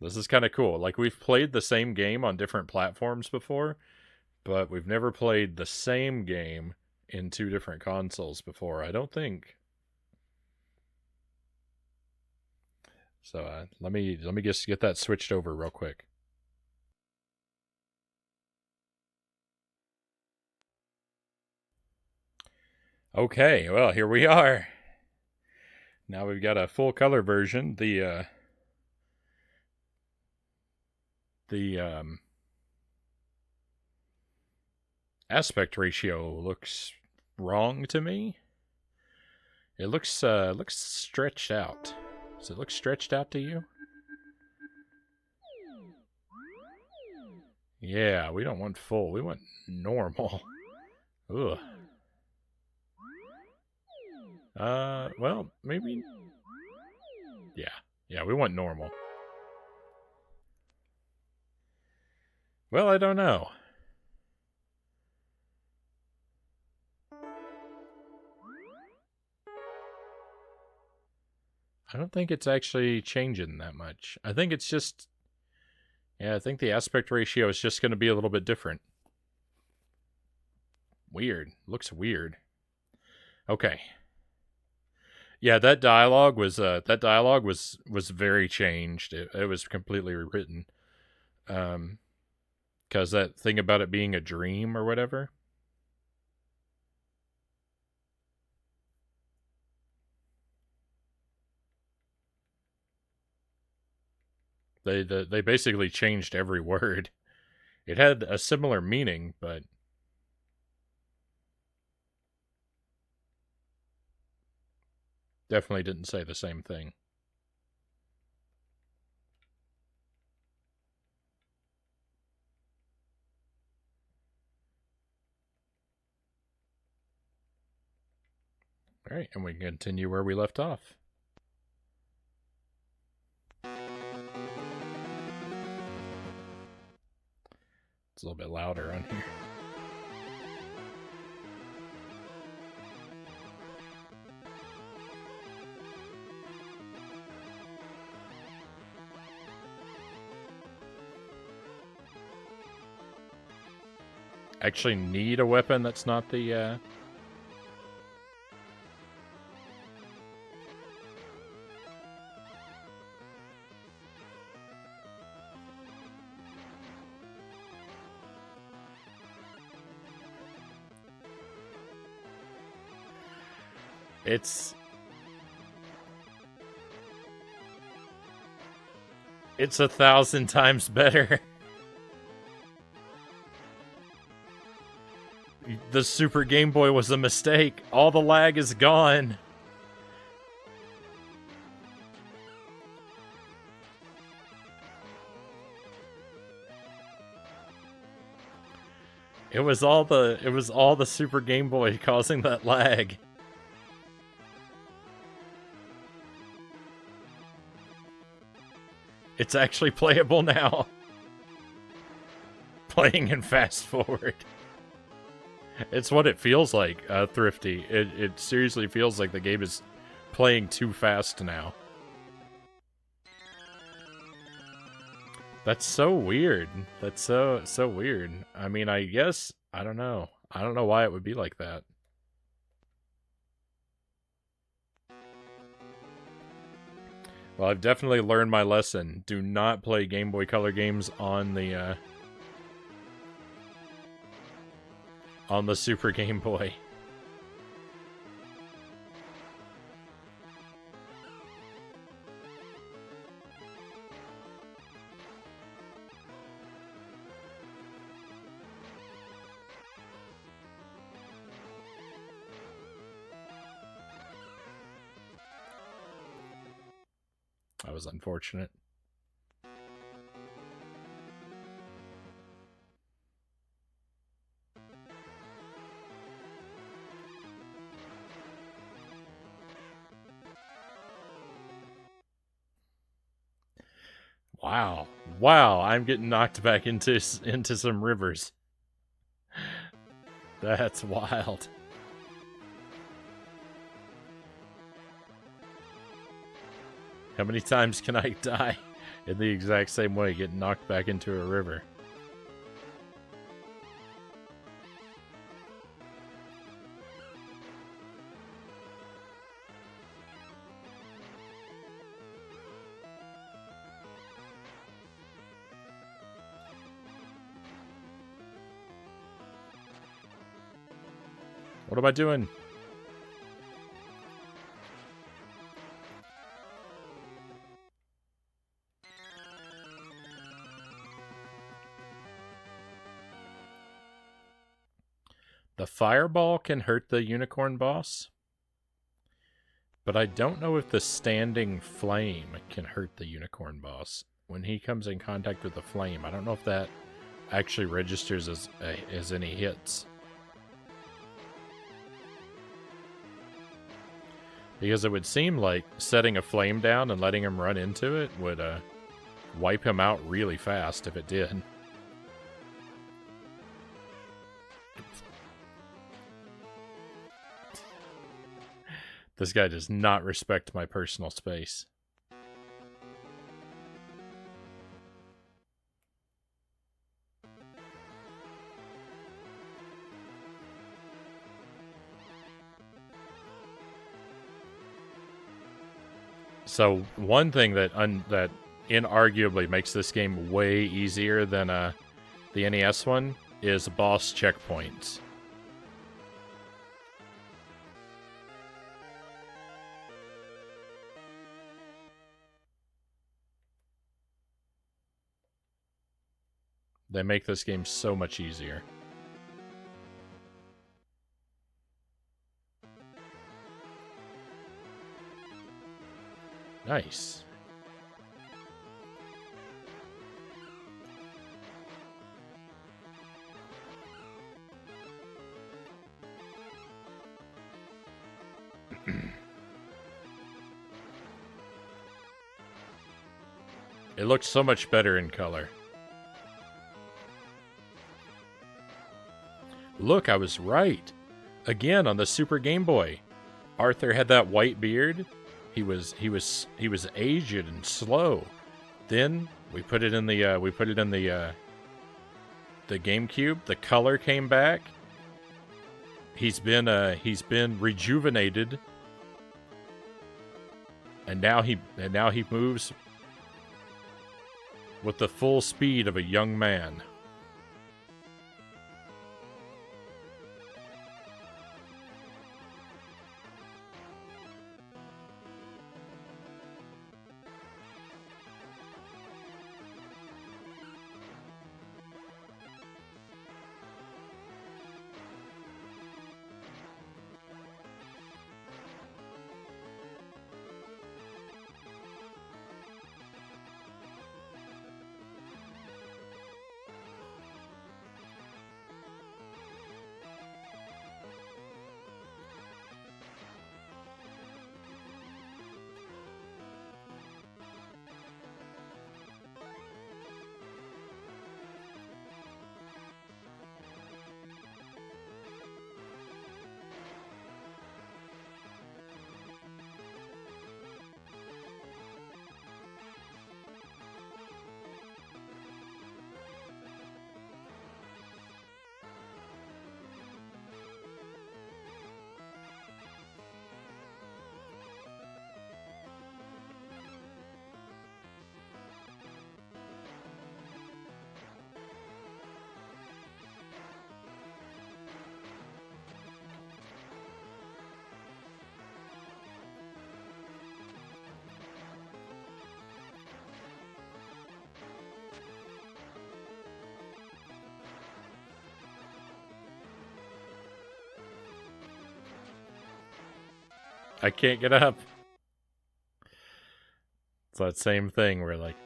This is kind of cool. Like, we've played the same game on different platforms before, but we've never played the same game in 2 different consoles before, I don't think. So let me just get that switched over real quick. Okay, well, here we are. Now we've got a full color version. The aspect ratio looks wrong to me. It looks stretched out. Does it look stretched out to you? Yeah, we don't want full. We want normal. Ugh. Well, maybe... Yeah, we want normal. Well, I don't know. I don't think it's actually changing that much. I think it's just... Yeah, I think the aspect ratio is just going to be a little bit different. Weird. Looks weird. Okay. Yeah, that dialogue was very changed. It was completely rewritten. Because that thing about it being a dream or whatever. They basically changed every word. It had a similar meaning, but definitely didn't say the same thing. All right, and we can continue where we left off. It's a little bit louder on here. Actually need a weapon that's not the, It's 1,000 times better. The Super Game Boy was a mistake. All the lag is gone. It was all the Super Game Boy causing that lag. It's actually playable now. Playing in fast forward. It's what it feels like, Thrifty. It seriously feels like the game is playing too fast now. That's so weird. That's so weird. I mean, I guess, I don't know. I don't know why it would be like that. Well, I've definitely learned my lesson. Do not play Game Boy Color games on the on the Super Game Boy. That was unfortunate. Wow. Wow, I'm getting knocked back into some rivers. That's wild. How many times can I die in the exact same way, getting knocked back into a river? What am I doing? The fireball can hurt the unicorn boss, but I don't know if the standing flame can hurt the unicorn boss. When he comes in contact with the flame, I don't know if that actually registers as any hits. Because it would seem like setting a flame down and letting him run into it would wipe him out really fast if it did. This guy does not respect my personal space. So one thing that that inarguably makes this game way easier than the NES one is boss checkpoints. They make this game so much easier. Nice. It looks so much better in color. Look, I was right. Again, on the Super Game Boy, Arthur had that white beard. He was aged and slow. Then we put it in the GameCube. The color came back. He's been rejuvenated, and now he moves with the full speed of a young man. I can't get up. It's that same thing where, like,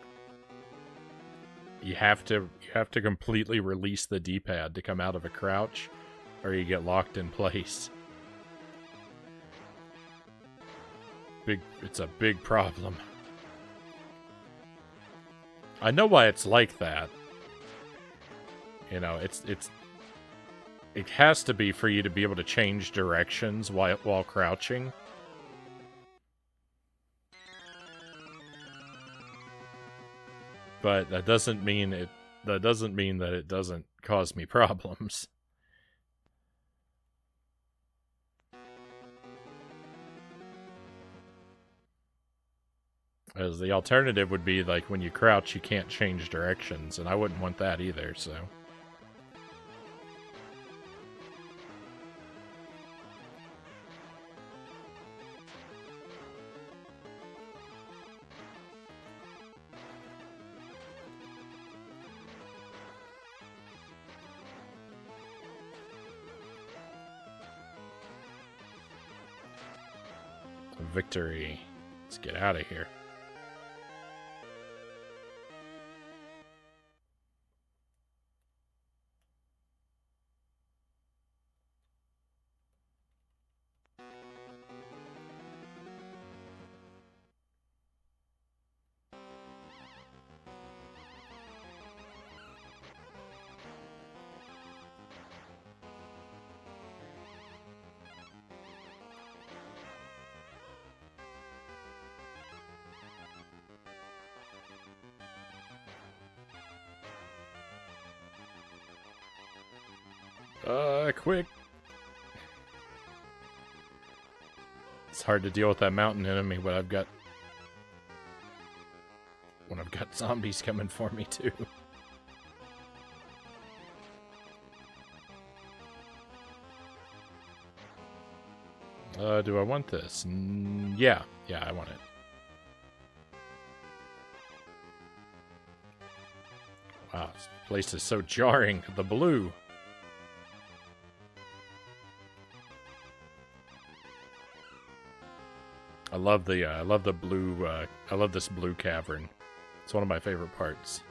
you have to completely release the D-pad to come out of a crouch, or you get locked in place. It's a big problem. I know why it's like that. You know, it has to be for you to be able to change directions while crouching. But that doesn't mean that it doesn't cause me problems. As the alternative would be, like, when you crouch, you can't change directions, and I wouldn't want that either, so. Victory. Let's get out of here. Quick. It's hard to deal with that mountain enemy when I've got zombies coming for me too. Do I want this? Yeah, I want it. Wow, this place is so jarring. The blue. I love the blue. I love this blue cavern. It's one of my favorite parts.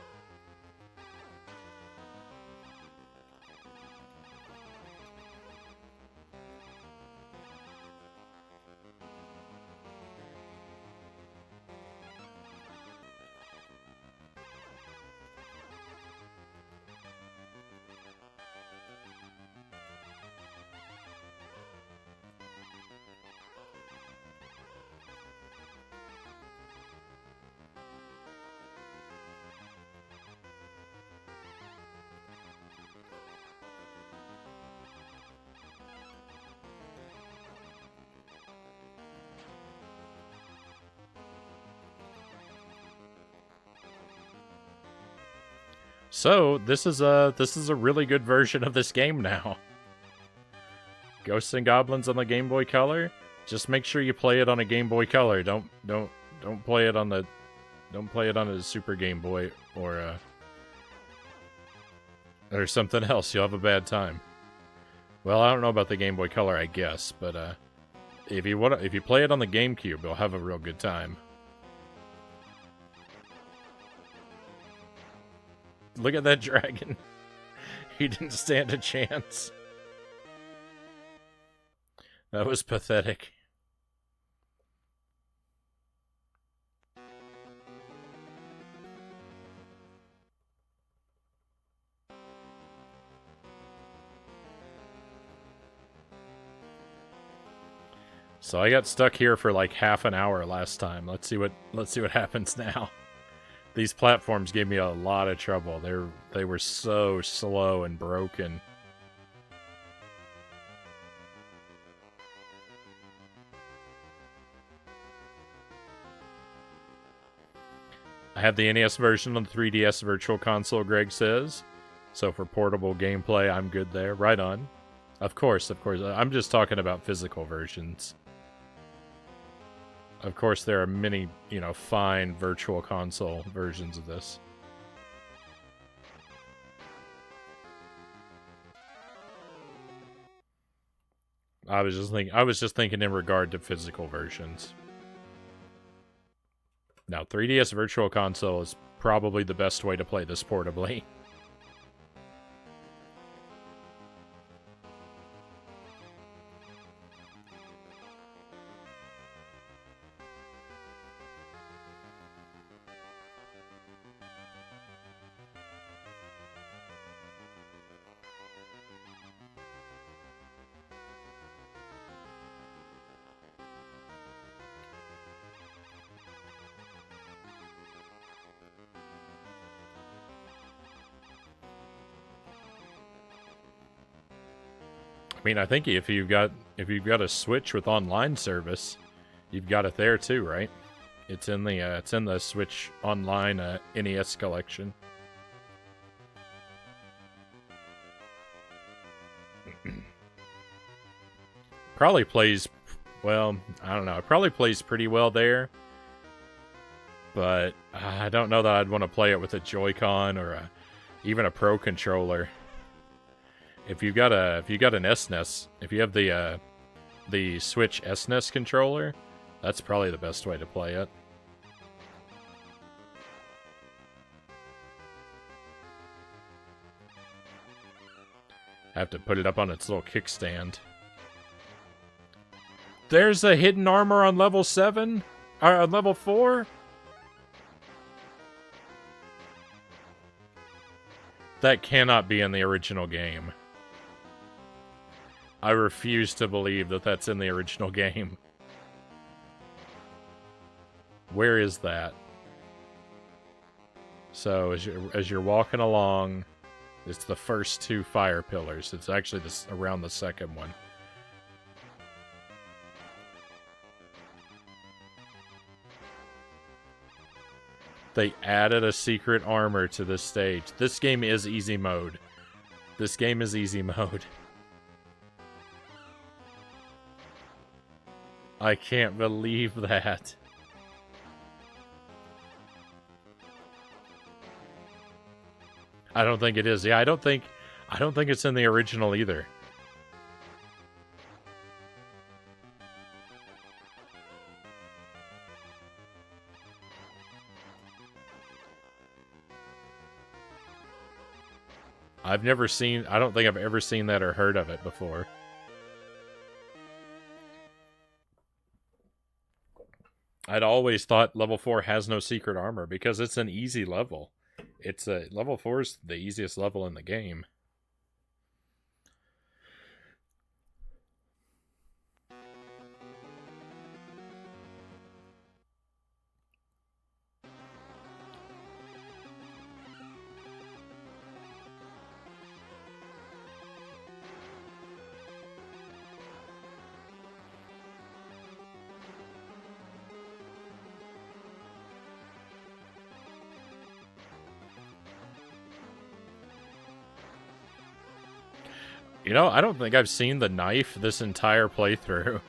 So, this is a really good version of this game now. Ghosts and Goblins on the Game Boy Color. Just make sure you play it on a Game Boy Color. Don't play it on a Super Game Boy or something else. You'll have a bad time. Well, I don't know about the Game Boy Color, I guess, but if you play it on the GameCube, you'll have a real good time. Look at that dragon. He didn't stand a chance. That was pathetic. So I got stuck here for like half an hour last time. Let's see what happens now. These platforms gave me a lot of trouble. They were so slow and broken. I have the NES version on the 3DS Virtual Console, Greg says. So for portable gameplay, I'm good there. Right on. Of course. I'm just talking about physical versions. Of course, there are many, fine Virtual Console versions of this. I was just thinking in regard to physical versions. Now, 3DS Virtual Console is probably the best way to play this portably. I mean, I think if you've got a Switch with online service, you've got it there too, right? It's in the Switch Online NES collection. Probably plays well. I don't know. It probably plays pretty well there, but I don't know that I'd want to play it with a Joy-Con or even a Pro controller. If you got an SNES, if you have the Switch SNES controller, that's probably the best way to play it. Have to put it up on its little kickstand. There's a hidden armor on level 7? Or on level 4? That cannot be in the original game. I refuse to believe that that's in the original game. Where is that? So, as you're walking along, it's the first 2 fire pillars. It's actually around the second one. They added a secret armor to this stage. This game is easy mode. This game is easy mode. I can't believe that. I don't think it is. Yeah, I don't think it's in the original either. I don't think I've ever seen that or heard of it before. I'd always thought level 4 has no secret armor because it's an easy level. Level 4 is the easiest level in the game. You know, I don't think I've seen the knife this entire playthrough.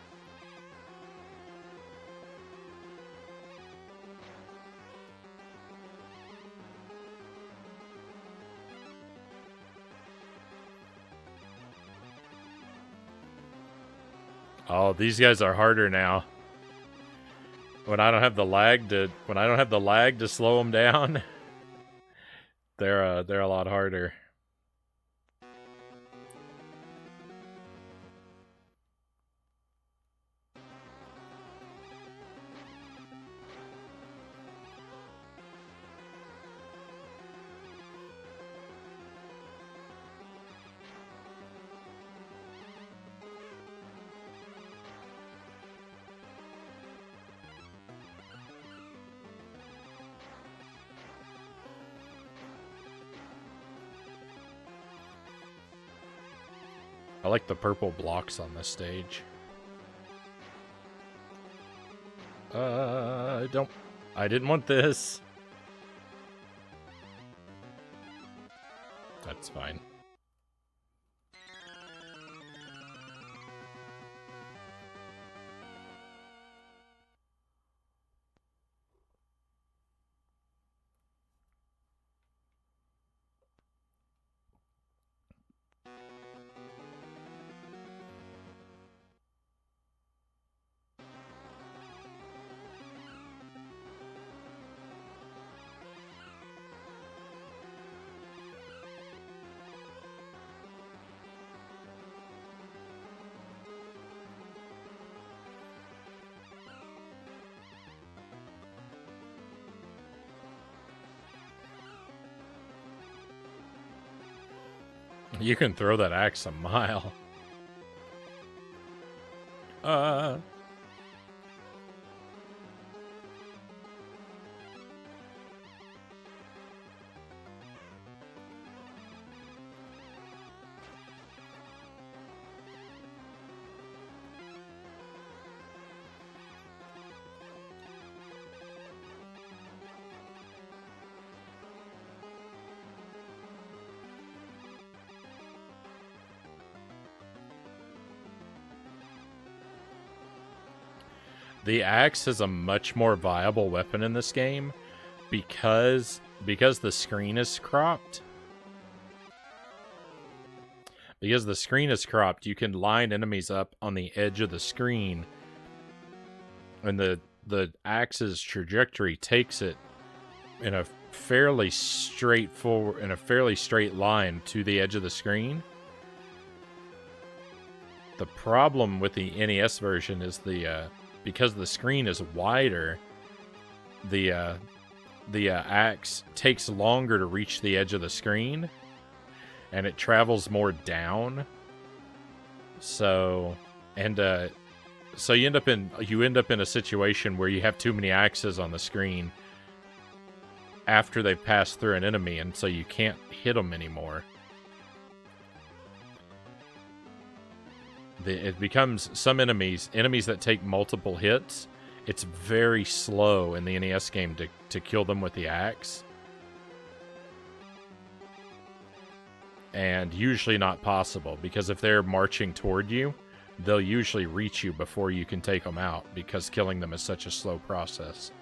Oh, these guys are harder now. When I don't have the lag to slow them down, they're a lot harder. I like the purple blocks on this stage. I didn't want this. That's fine. You can throw that axe a mile. The axe is a much more viable weapon in this game because the screen is cropped. Because the screen is cropped, you can line enemies up on the edge of the screen, and the axe's trajectory takes it in a fairly straight line to the edge of the screen. The problem with the NES version is because the screen is wider, the axe takes longer to reach the edge of the screen, and it travels more down. So you end up in a situation where you have too many axes on the screen after they've passed through an enemy, and so you can't hit them anymore. It becomes some enemies that take multiple hits. It's very slow in the NES game to kill them with the axe. And usually not possible, because if they're marching toward you, they'll usually reach you before you can take them out, because killing them is such a slow process.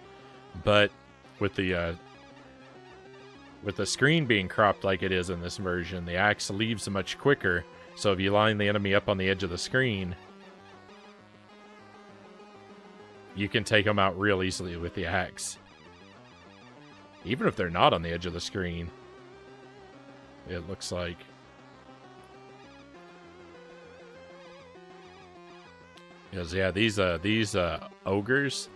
But with the screen being cropped like it is in this version, the axe leaves much quicker. So if you line the enemy up on the edge of the screen, you can take them out real easily with the axe. Even if they're not on the edge of the screen, it looks like. Because, yeah, these ogres,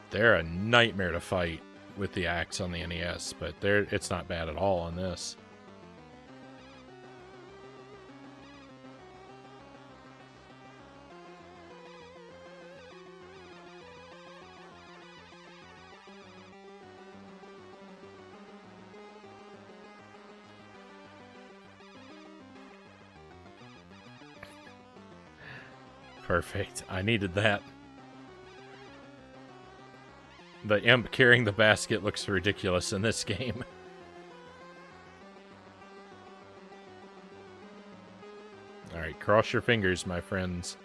they're a nightmare to fight with the axe on the NES, but it's not bad at all on this. Perfect. I needed that. The imp carrying the basket looks ridiculous in this game. Alright, cross your fingers, my friends.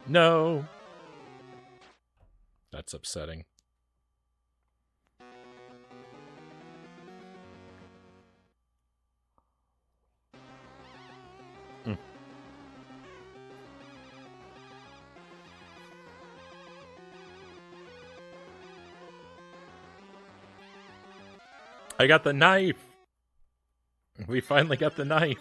No! That's upsetting. I got the knife! We finally got the knife!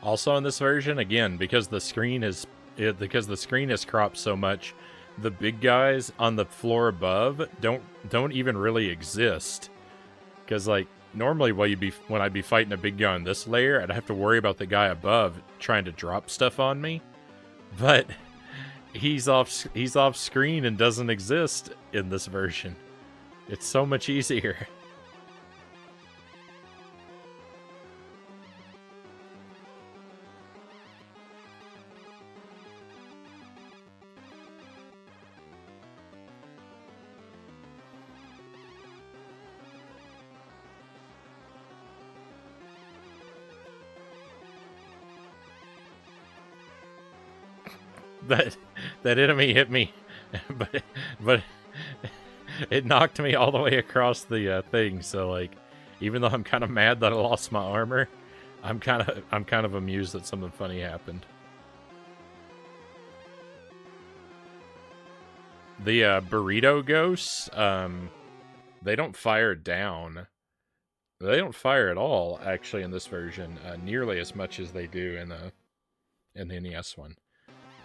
Also in this version, again, because the screen is cropped so much, the big guys on the floor above don't even really exist. Because like normally when I'd be fighting a big guy on this layer, I'd have to worry about the guy above trying to drop stuff on me. But he's off screen and doesn't exist in this version. It's so much easier. that enemy hit me, but it knocked me all the way across the thing. So like, even though I'm kind of mad that I lost my armor, I'm kind of amused that something funny happened. The burrito ghosts, they don't fire down. They don't fire at all, actually, in this version, nearly as much as they do in the NES one,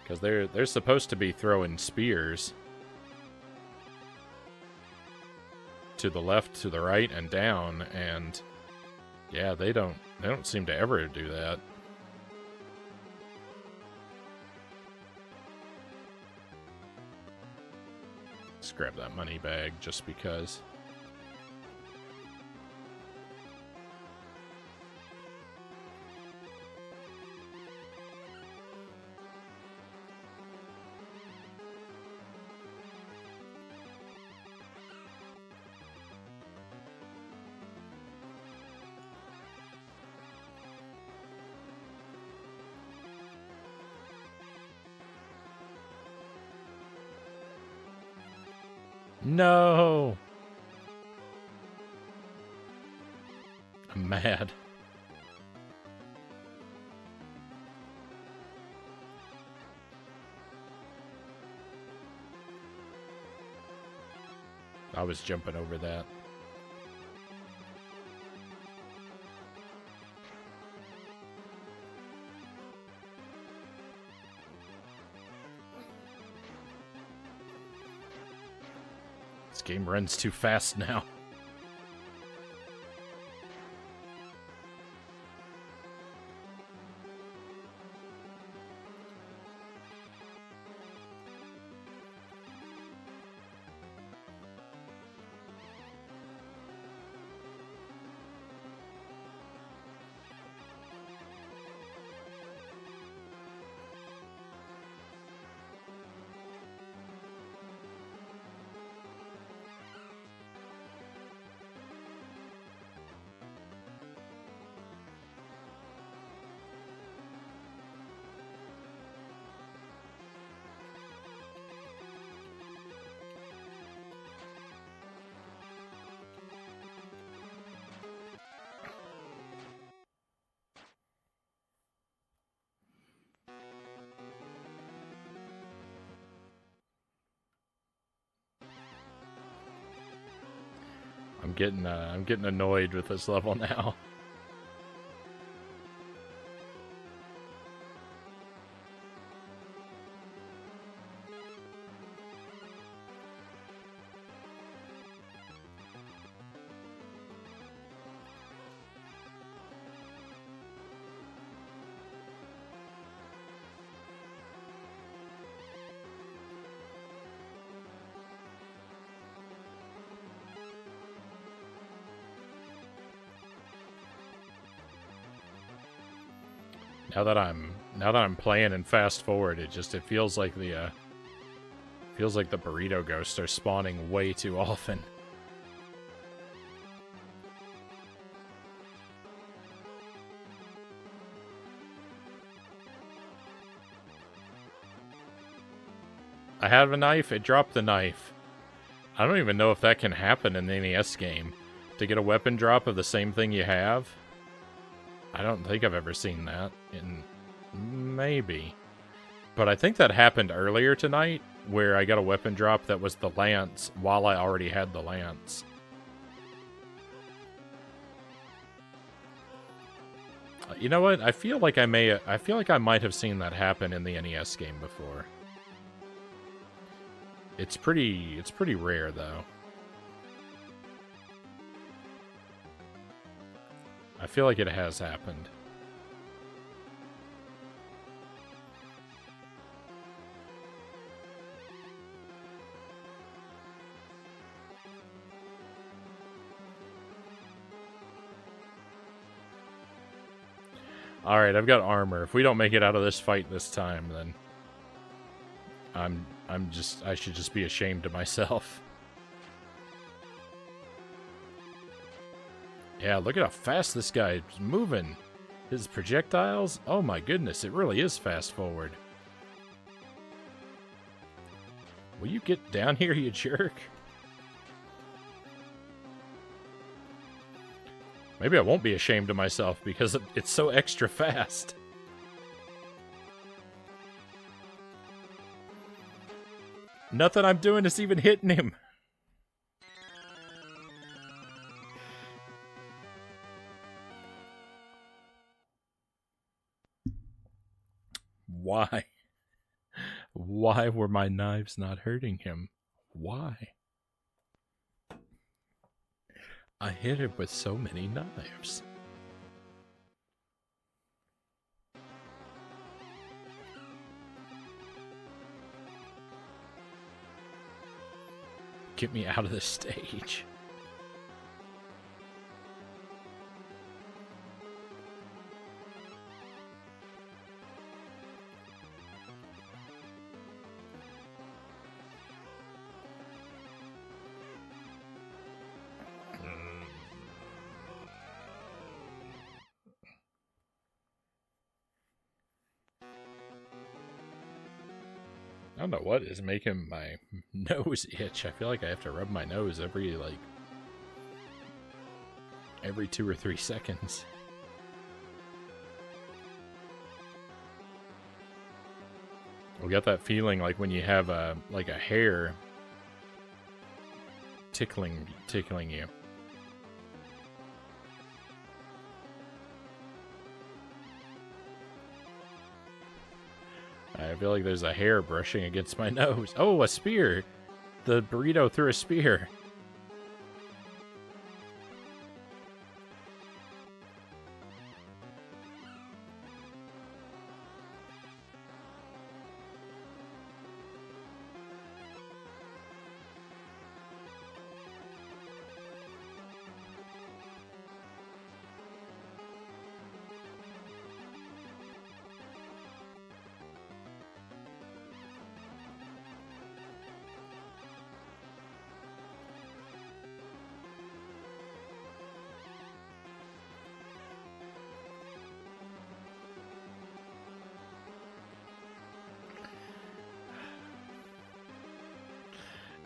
because they're supposed to be throwing spears to the left, to the right, and down, and yeah, they don't seem to ever do that. Let's grab that money bag just because. No! I'm mad. I was jumping over that. This game runs too fast now. I'm getting annoyed with this level now. Now that I'm playing and fast forward, it feels like the burrito ghosts are spawning way too often. I have a knife, it dropped the knife. I don't even know if that can happen in the NES game. To get a weapon drop of the same thing you have. I don't think I've ever seen that. Maybe. But I think that happened earlier tonight, where I got a weapon drop that was the lance while I already had the lance. You know what? I feel like I might have seen that happen in the NES game before. It's pretty rare though. I feel like it has happened. Alright, I've got armor. If we don't make it out of this fight this time, then I should just be ashamed of myself. Yeah, look at how fast this guy is moving. His projectiles, oh my goodness, it really is fast forward. Will you get down here, you jerk? Maybe I won't be ashamed of myself because it's so extra fast. Nothing I'm doing is even hitting him. Why? Why were my knives not hurting him? Why? I hit him with so many knives. Get me out of this stage. I don't know what is making my nose itch. I feel like I have to rub my nose every 2 or 3 seconds. We got that feeling like when you have a hair tickling you. I feel like there's a hair brushing against my nose. Oh, a spear! The burrito threw a spear.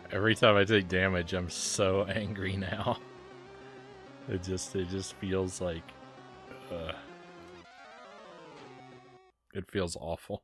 Every time I take damage, I'm so angry now. It just feels like, it feels awful.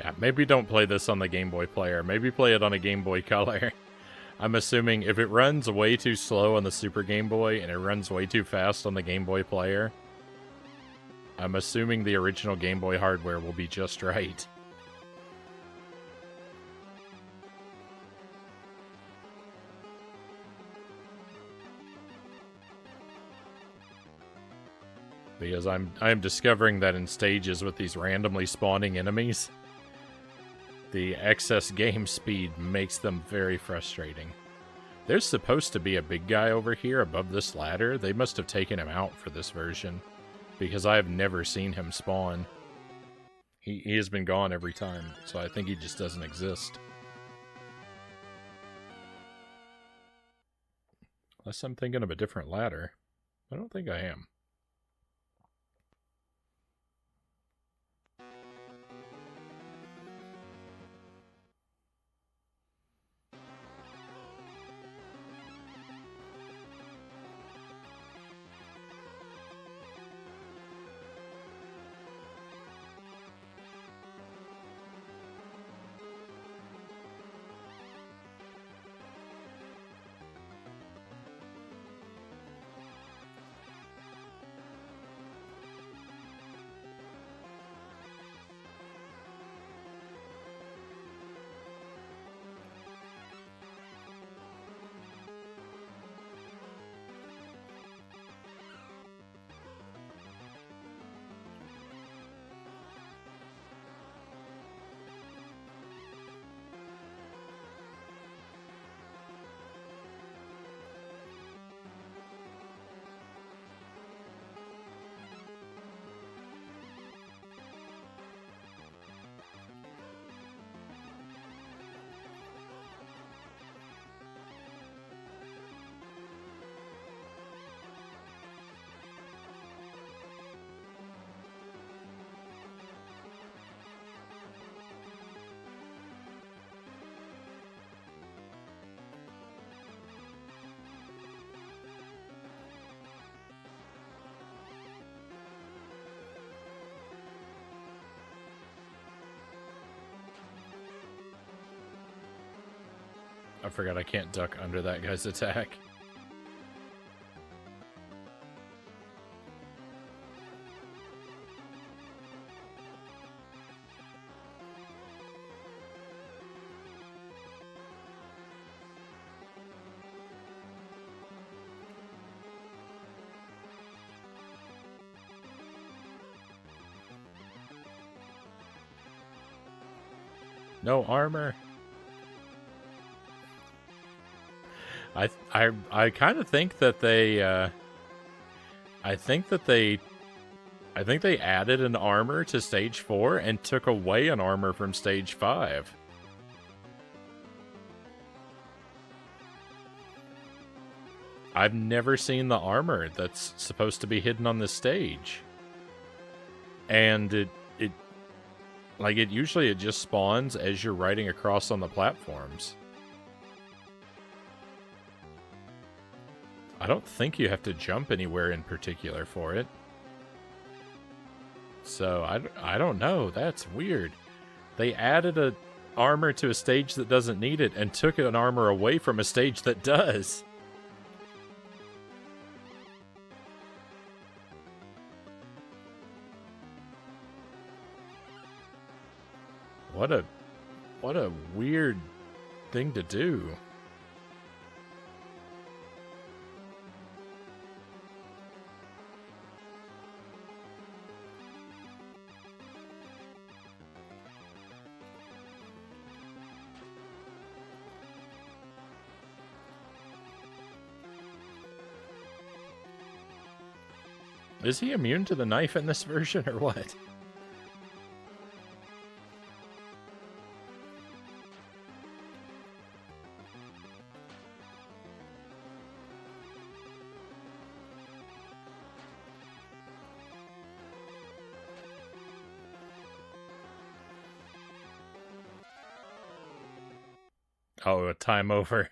Yeah, maybe don't play this on the Game Boy Player. Maybe play it on a Game Boy Color. I'm assuming if it runs way too slow on the Super Game Boy and it runs way too fast on the Game Boy Player, I'm assuming the original Game Boy hardware will be just right. Because I'm discovering that in stages with these randomly spawning enemies, the excess game speed makes them very frustrating. There's supposed to be a big guy over here above this ladder. They must have taken him out for this version, because I have never seen him spawn. He has been gone every time, so I think he just doesn't exist. Unless I'm thinking of a different ladder. I don't think I am. I forgot I can't duck under that guy's attack. No armor. I kind of think that they I think they added an armor to stage 4 and took away an armor from stage 5. I've never seen the armor that's supposed to be hidden on this stage. And it usually it just spawns as you're riding across on the platforms. I don't think you have to jump anywhere in particular for it. So, I don't know. That's weird. They added an armor to a stage that doesn't need it and took an armor away from a stage that does. What a weird thing to do. Is he immune to the knife in this version or what? Oh, a time over.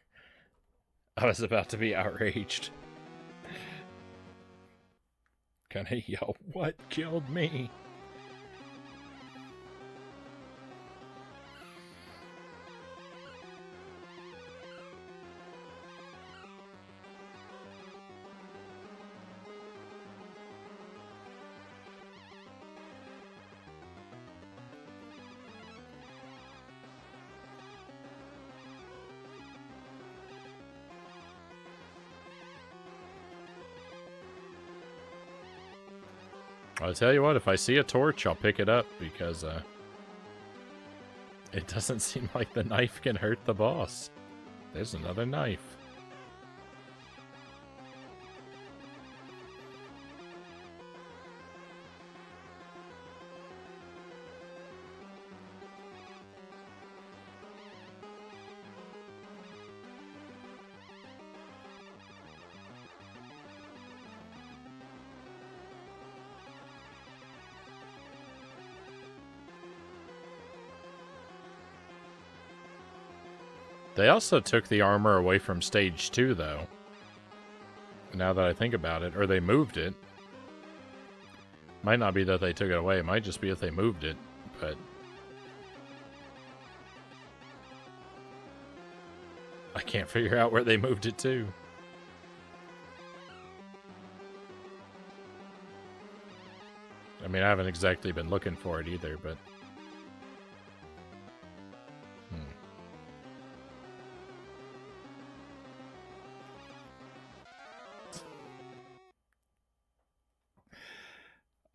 I was about to be outraged. Gonna yell, what killed me? I'll tell you what, if I see a torch, I'll pick it up, because, it doesn't seem like the knife can hurt the boss. There's another knife. They also took the armor away from stage 2, though. Now that I think about it. Or they moved it. Might not be that they took it away. It might just be if they moved it. But I can't figure out where they moved it to. I mean, I haven't exactly been looking for it either, but...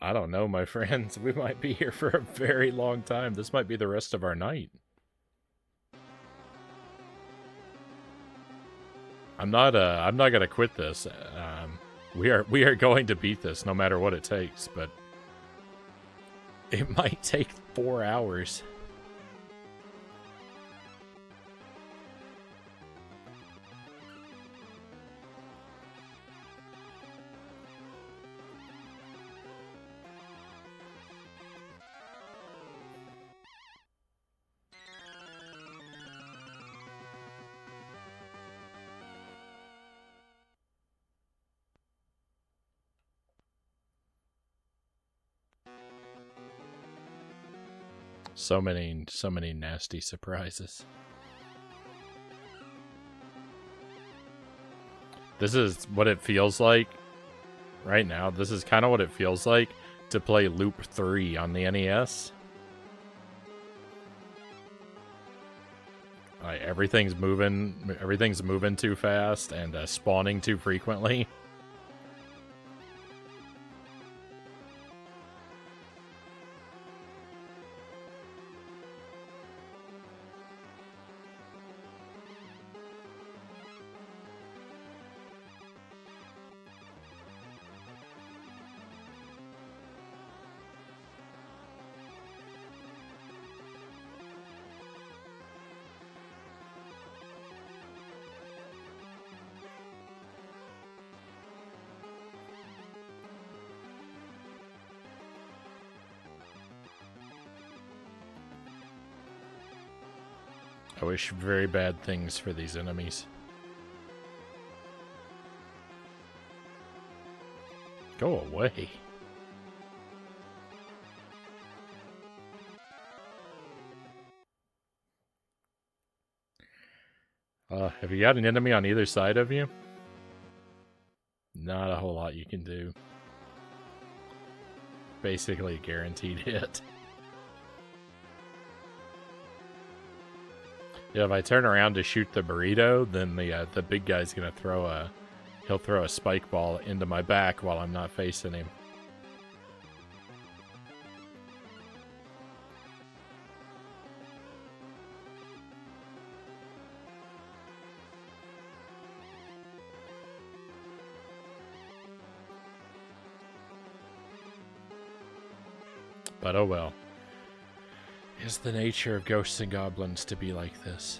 I don't know, my friends. We might be here for a very long time. This might be the rest of our night. I'm not gonna quit this. We are going to beat this no matter what it takes, but it might take 4 hours. So many nasty surprises. This is what it feels like right now. This is kind of what it feels like to play Loop 3 on the NES. Like, everything's moving too fast and spawning too frequently. I wish very bad things for these enemies. Go away. Have you got an enemy on either side of you? Not a whole lot you can do. Basically a guaranteed hit. Yeah, if I turn around to shoot the burrito, then the big guy's gonna he'll throw a spike ball into my back while I'm not facing him. But oh well. Is the nature of ghosts and goblins to be like this?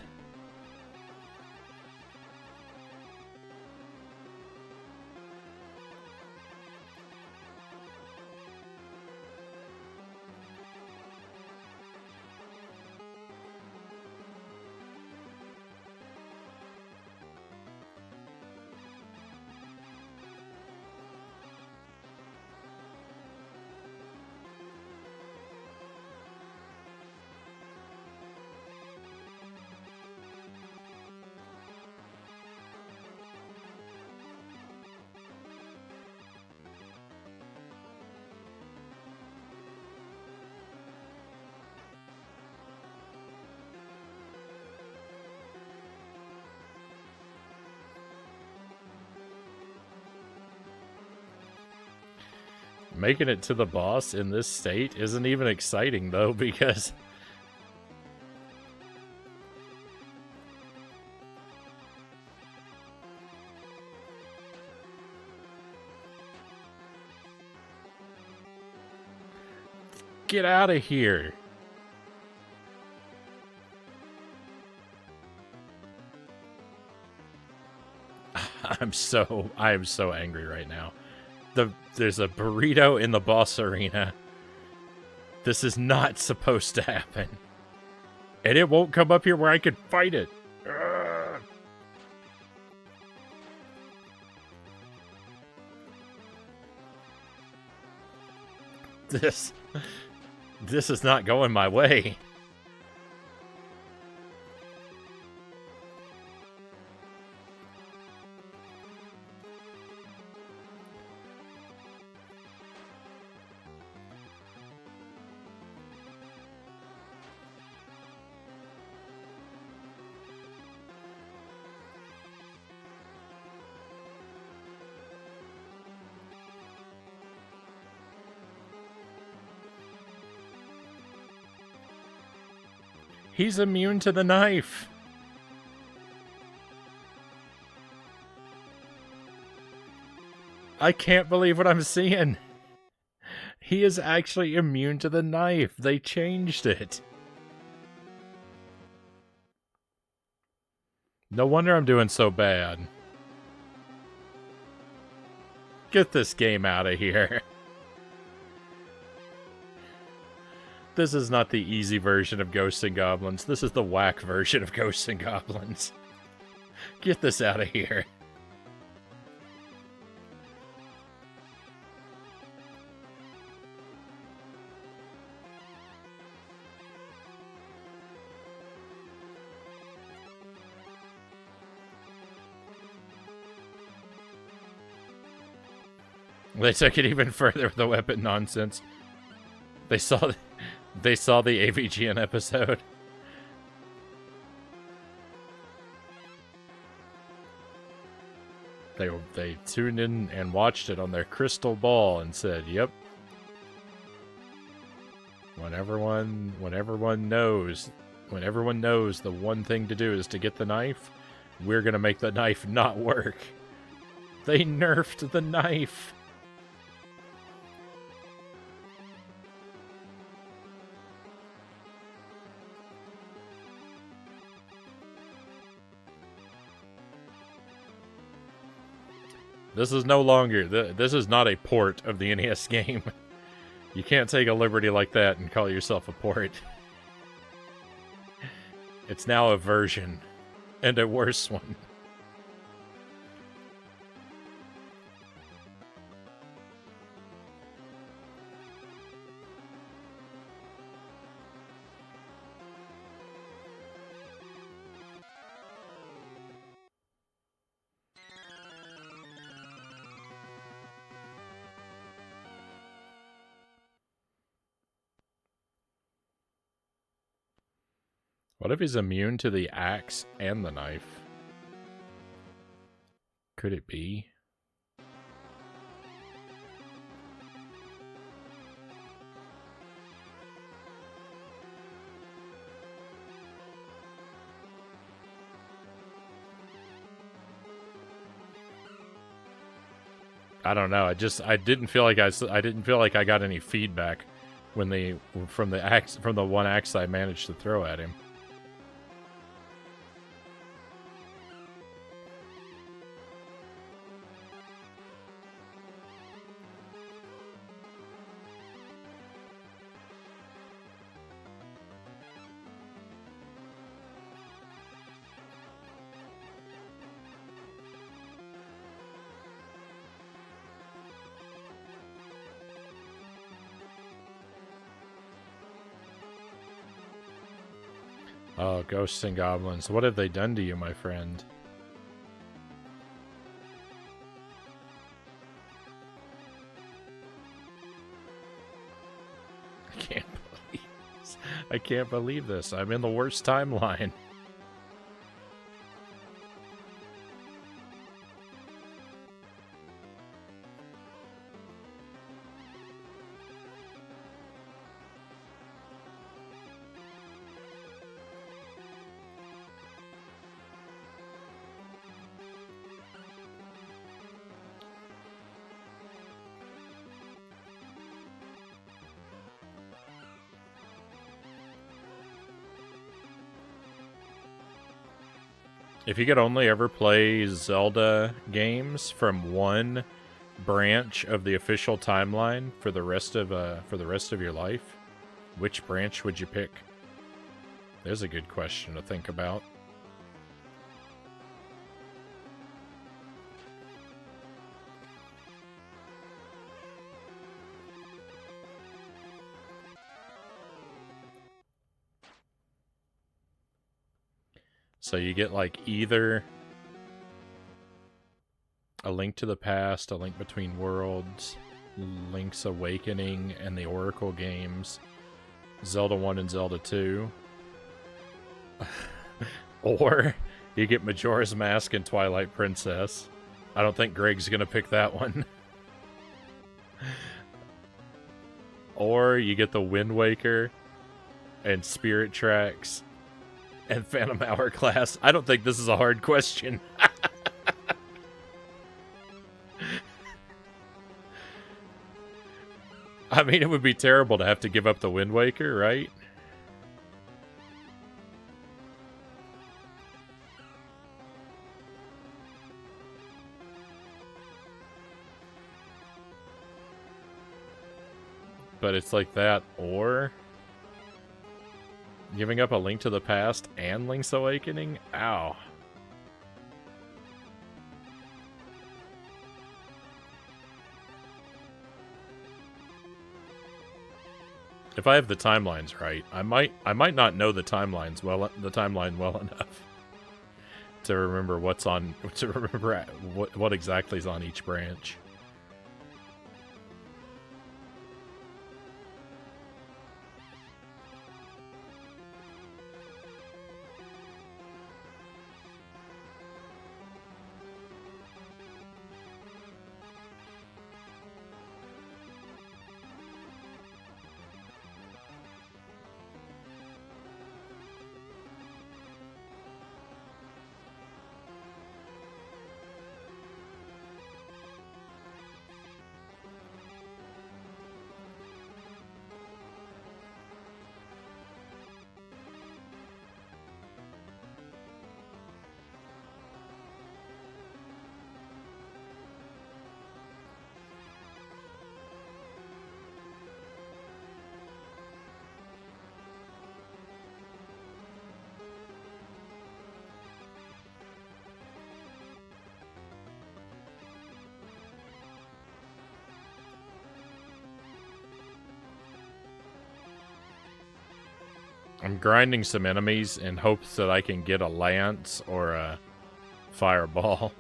Making it to the boss in this state isn't even exciting, though, because... Get out of here! I am so angry right now. There's a burrito in the boss arena. This is not supposed to happen. And it won't come up here where I can fight it. Ugh. This is not going my way. He's immune to the knife. I can't believe what I'm seeing. He is actually immune to the knife. They changed it. No wonder I'm doing so bad. Get this game out of here. This is not the easy version of Ghosts and Goblins. This is the whack version of Ghosts and Goblins. Get this out of here. They took it even further with the weapon nonsense. They saw the AVGN episode. They tuned in and watched it on their crystal ball and said, "Yep." When everyone knows the one thing to do is to get the knife, we're gonna make the knife not work. They nerfed the knife. This is no longer... This is not a port of the NES game. You can't take a liberty like that and call yourself a port. It's now a version. And a worse one. What if he's immune to the axe and the knife? Could it be? I don't know. I didn't feel like I got any feedback when from the one axe I managed to throw at him. Oh, ghosts and goblins. What have they done to you, my friend? I can't believe this. I'm in the worst timeline. If you could only ever play Zelda games from one branch of the official timeline for the rest of your life, which branch would you pick? There's a good question to think about. So you get like either A Link to the Past, A Link Between Worlds, Link's Awakening, and the Oracle games, Zelda 1 and Zelda 2. Or you get Majora's Mask and Twilight Princess. I don't think Greg's gonna pick that one. Or you get the Wind Waker and Spirit Tracks and Phantom Hourglass. I don't think this is a hard question. I mean, it would be terrible to have to give up the Wind Waker, right? But it's like that, or giving up A Link to the Past and Link's Awakening? Ow. If I have the timelines right, I might not know the timeline well enough to remember what exactly is on each branch. I'm grinding some enemies in hopes that I can get a lance or a fireball.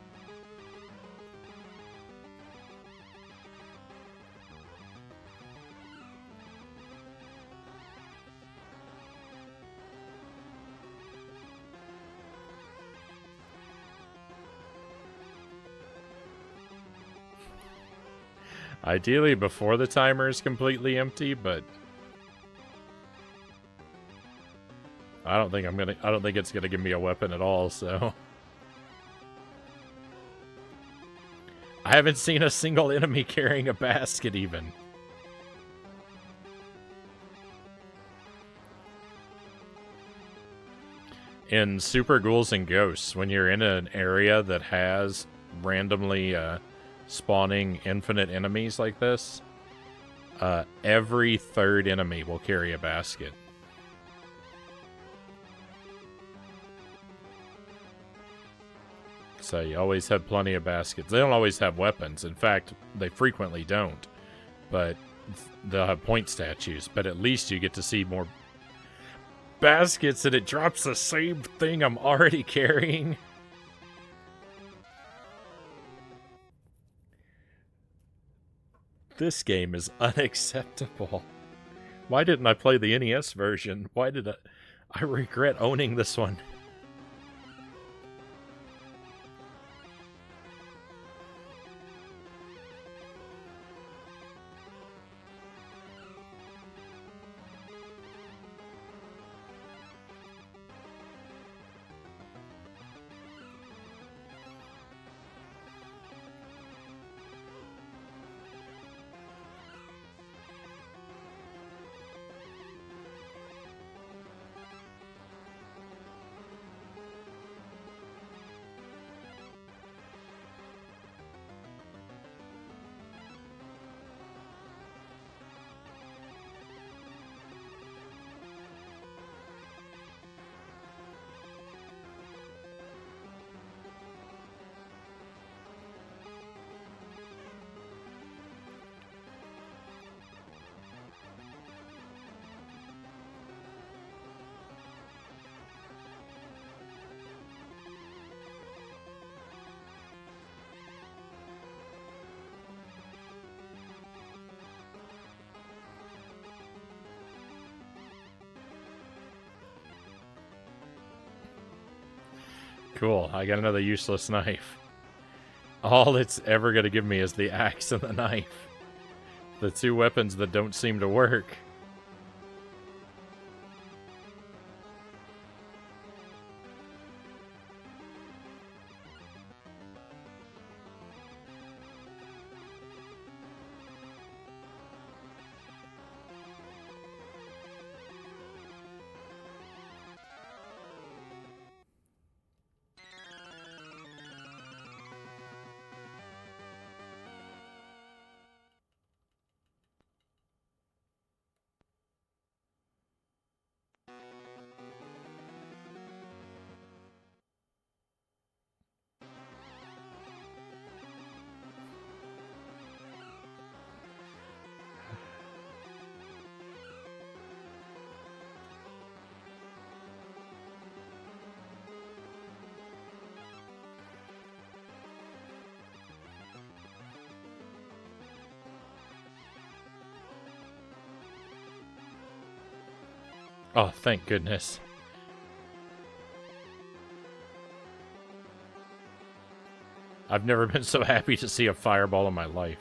Ideally before the timer is completely empty, but I don't think it's gonna give me a weapon at all, so. I haven't seen a single enemy carrying a basket even. In Super Ghouls and Ghosts, when you're in an area that has randomly spawning infinite enemies like this, every third enemy will carry a basket. So you always have plenty of baskets. They don't always have weapons. In fact, they frequently don't. But they'll have point statues. But at least you get to see more baskets, and it drops the same thing I'm already carrying. This game is unacceptable. Why didn't I play the NES version? Why did I regret owning this one? Cool, I got another useless knife. All it's ever going to give me is the axe and the knife. The two weapons that don't seem to work. Oh, thank goodness. I've never been so happy to see a fireball in my life.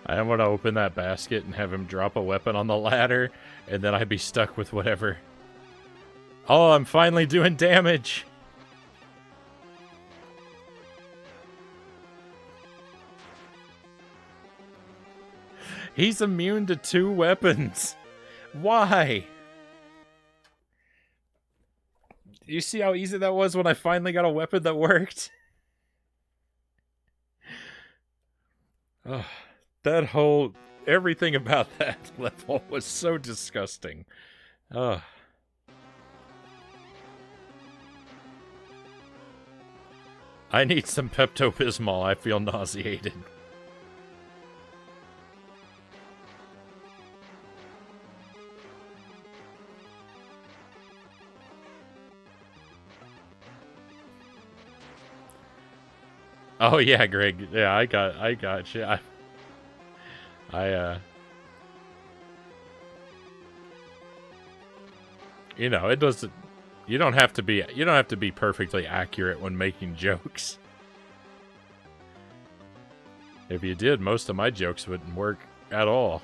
I want to open that basket and have him drop a weapon on the ladder, and then I'd be stuck with whatever. Oh, I'm finally doing damage! He's immune to 2 weapons. Why? You see how easy that was when I finally got a weapon that worked? Oh, that whole... everything about that level was so disgusting. Oh. I need some Pepto-Bismol. I feel nauseated. Oh yeah, Greg. Yeah, I got you. You know, it doesn't. You don't have to be perfectly accurate when making jokes. If you did, most of my jokes wouldn't work at all.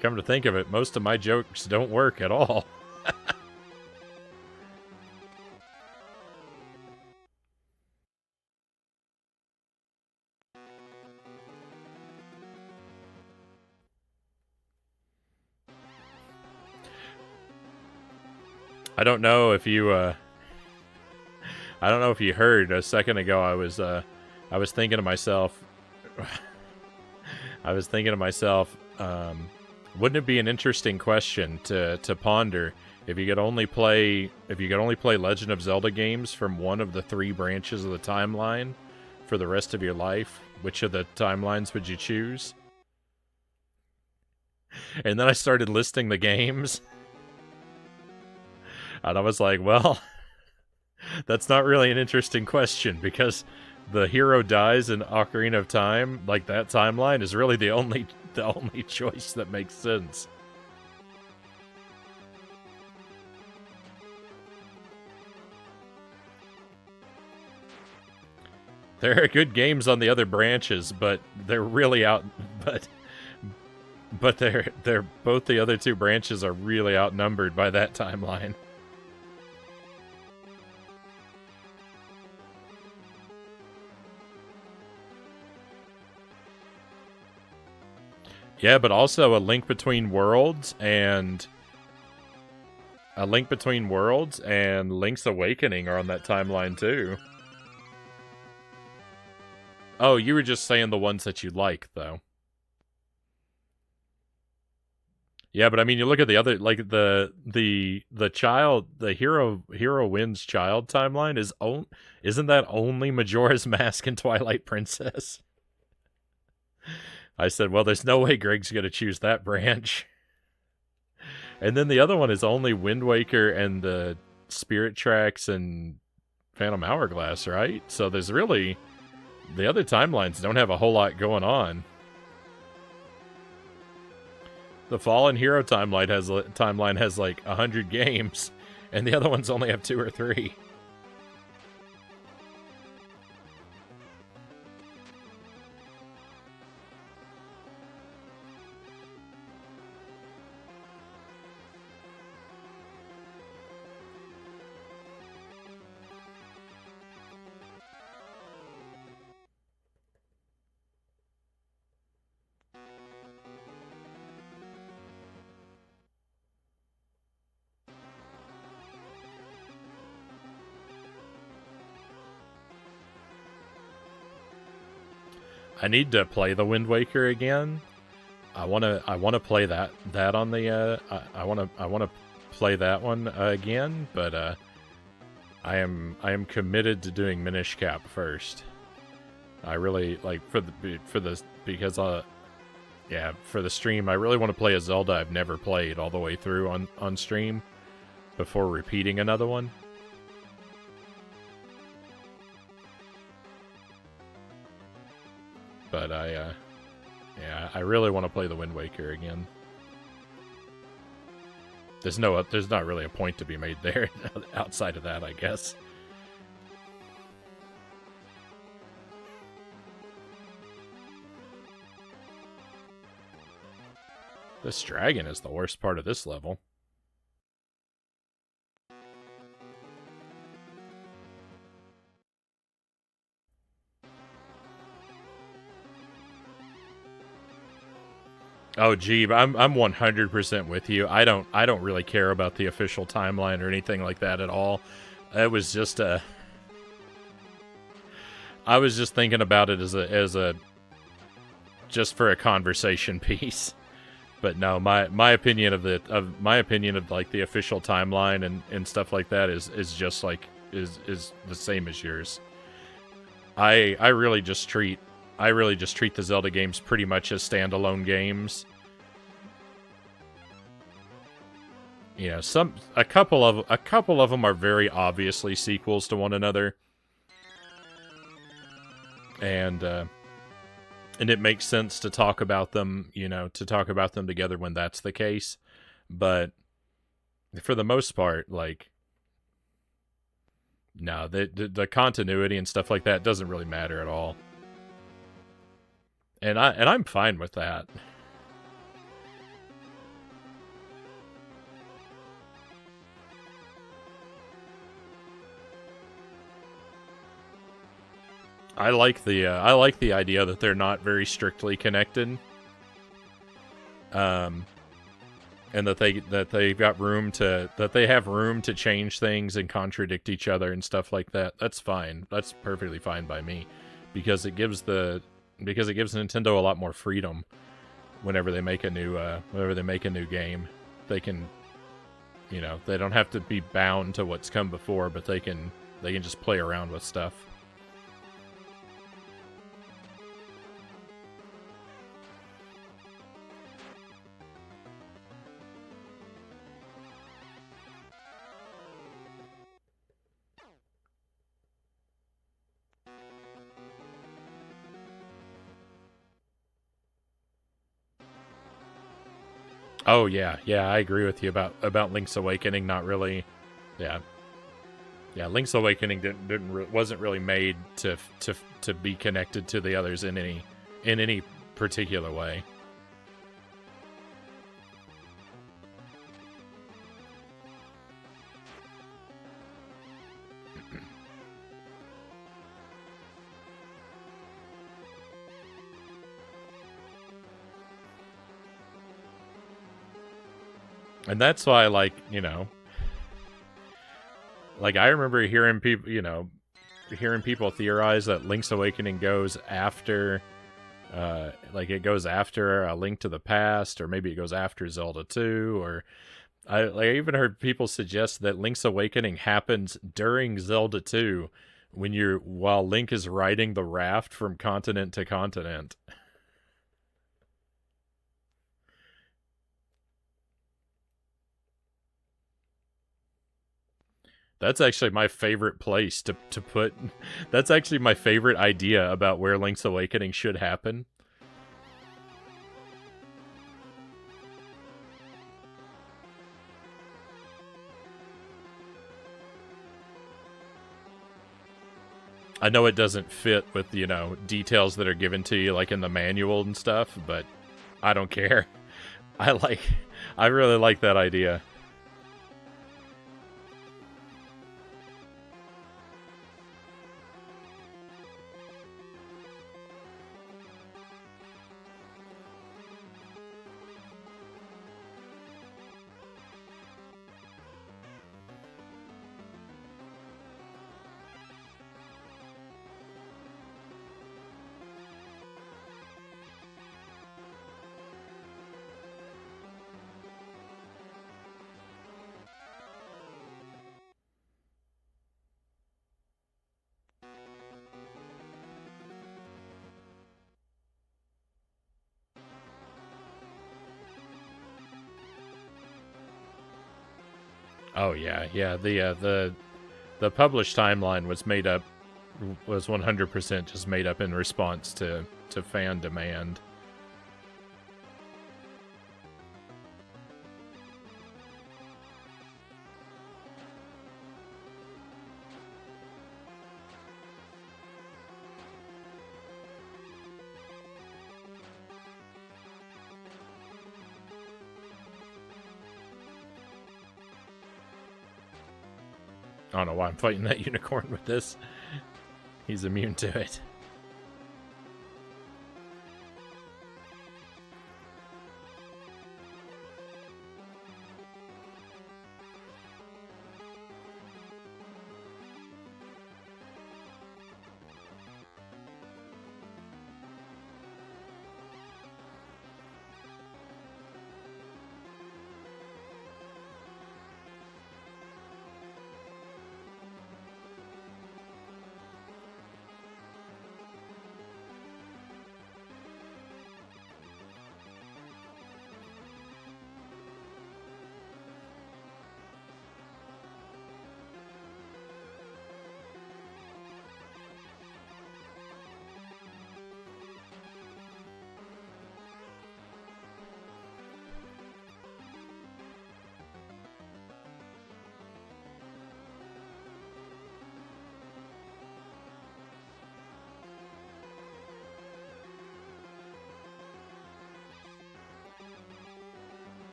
Come to think of it, most of my jokes don't work at all. I don't know if you heard a second ago. I was thinking to myself. Wouldn't it be an interesting question to ponder if you could only play Legend of Zelda games from one of the 3 branches of the timeline for the rest of your life? Which of the timelines would you choose? And then I started listing the games. And I was like, well, that's not really an interesting question, because the hero dies in Ocarina of Time, like that timeline is really the only choice that makes sense. There are good games on the other branches, but they're really out. But they're both the other 2 branches are really outnumbered by that timeline. Yeah, but also A Link Between Worlds and Link's Awakening are on that timeline too. Oh, you were just saying the ones that you like, though. Yeah, but I mean, you look at the other, like the hero wins child timeline isn't that only Majora's Mask and Twilight Princess? I said, well, there's no way Greg's gonna choose that branch. And then the other one is only Wind Waker and the Spirit Tracks and Phantom Hourglass, right? So there's really... the other timelines don't have a whole lot going on. The Fallen Hero timeline has like 100 games, and the other ones only have 2 or 3. I need to play the Wind Waker again. I wanna play that on the I wanna play that one again, but I am committed to doing Minish Cap first. I really like for the stream. I really want to play a Zelda I've never played all the way through on stream before repeating another one. But I really want to play the Wind Waker again. There's not really a point to be made there outside of that, I guess. This dragon is the worst part of this level. Oh, gee, I'm 100% with you. I don't really care about the official timeline or anything like that at all. It was just I was just thinking about it as a just for a conversation piece. But no, my opinion of like the official timeline and stuff like that is just like is the same as yours. I really just treat the Zelda games pretty much as standalone games. You know, a couple of them are very obviously sequels to one another. And it makes sense to talk about them, you know, together when that's the case. But for the most part, like, no, the continuity and stuff like that doesn't really matter at all. And I'm fine with that. I like the idea that they're not very strictly connected. And that they've got room to they have room to change things and contradict each other and stuff like that. That's fine. That's perfectly fine by me, because it gives Nintendo a lot more freedom whenever they make a new game. They can, you know, they don't have to be bound to what's come before, but they can just play around with stuff. Oh yeah, I agree with you about Link's Awakening. Not really, yeah. Link's Awakening wasn't really made to be connected to the others in any particular way. And that's why, like, you know, like, I remember hearing people theorize that Link's Awakening goes after, like, it goes after A Link to the Past, or maybe it goes after Zelda 2, or I even heard people suggest that Link's Awakening happens during Zelda 2 while Link is riding the raft from continent to continent. That's actually my favorite place to put. That's actually my favorite idea about where Link's Awakening should happen. I know it doesn't fit with, you know, details that are given to you, like in the manual and stuff, but I don't care. I really like that idea. Oh yeah. The published timeline was 100% just made up in response to fan demand. I don't know why I'm fighting that unicorn with this. He's immune to it.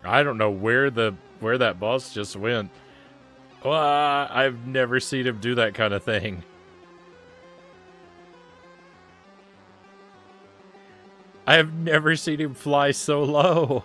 I don't know where that boss just went. I've never seen him do that kind of thing. I have never seen him fly so low.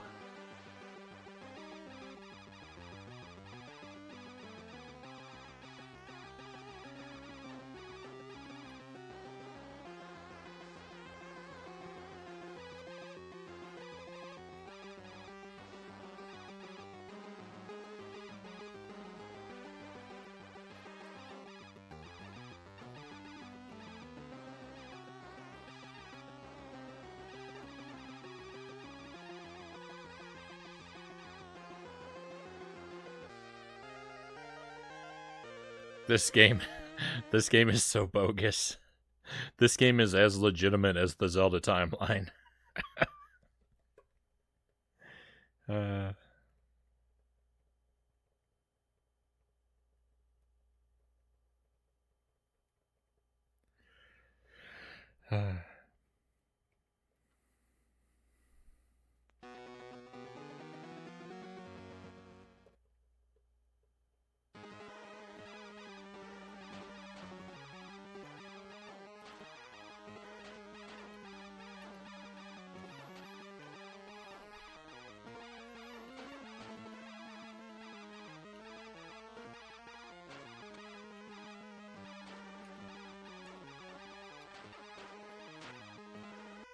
This game is so bogus. This game is as legitimate as the Zelda timeline. uh...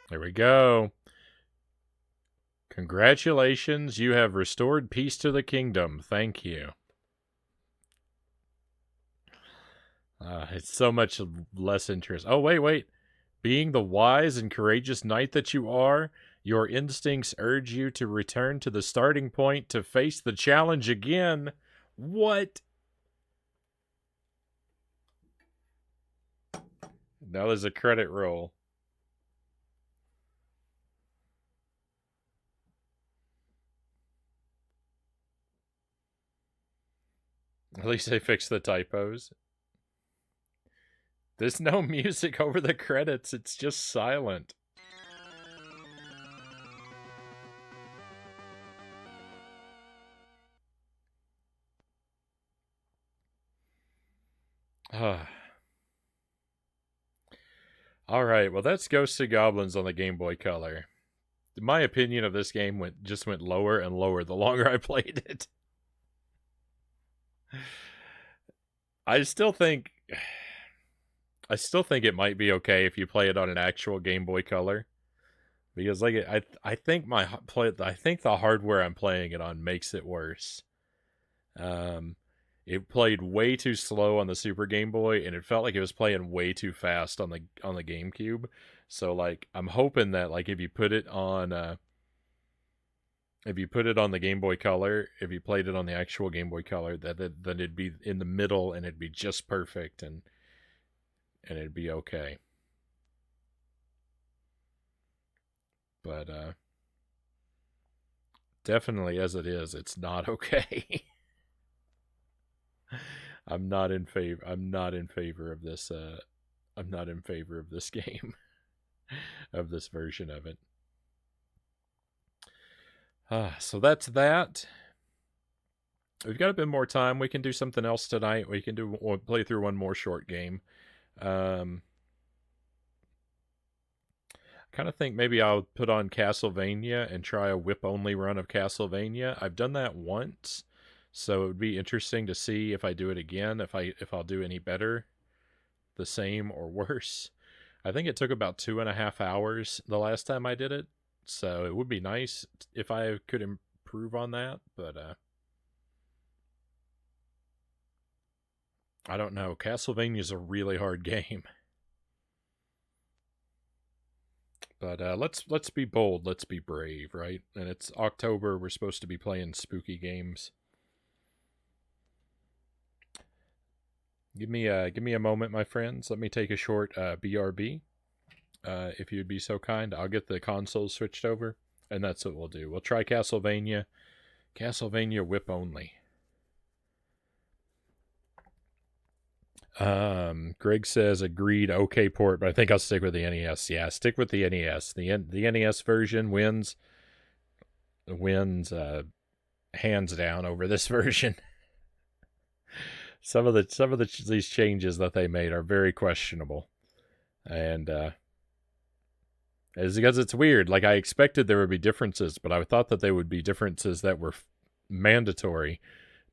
There we go. Congratulations, you have restored peace to the kingdom. Thank you. It's so much less interest. Oh, wait. Being the wise and courageous knight that you are, your instincts urge you to return to the starting point to face the challenge again. What? Now there's a credit roll. At least they fixed the typos. There's no music over the credits. It's just silent. Alright, well that's Ghosts of Goblins on the Game Boy Color. My opinion of this game just went lower and lower the longer I played it. I still think it might be okay if you play it on an actual Game Boy Color, because like I think the hardware I'm playing it on makes it worse. It played way too slow on the Super Game Boy, and it felt like it was playing way too fast on the GameCube. So like I'm hoping that like if you put it on the Game Boy Color, if you played it on the actual Game Boy Color, then it'd be in the middle and it'd be just perfect and it'd be okay. But definitely as it is, it's not okay. I'm not in favor of this. I'm not in favor of this game. of this version of it. So that's that. We've got a bit more time. We can do something else tonight. We can play through one more short game. Kind of think maybe I'll put on Castlevania and try a whip-only run of Castlevania. I've done that once, so it would be interesting to see if I do it again, if I'll do any better, the same, or worse. I think it took about 2.5 hours the last time I did it, so it would be nice if I could improve on that, but I don't know. Castlevania's a really hard game. But let's be bold, let's be brave, right? And it's October, we're supposed to be playing spooky games. Give me a moment, my friends. Let me take a short BRB. If you'd be so kind, I'll get the console switched over, and that's what we'll do. We'll try Castlevania whip only. Greg says agreed. Okay, port, but I think I'll stick with the NES. Yeah, stick with the NES. The NES version wins hands down over this version. Some of these changes that they made are very questionable, and it's because it's weird. Like, I expected there would be differences, but I thought that they would be differences that were mandatory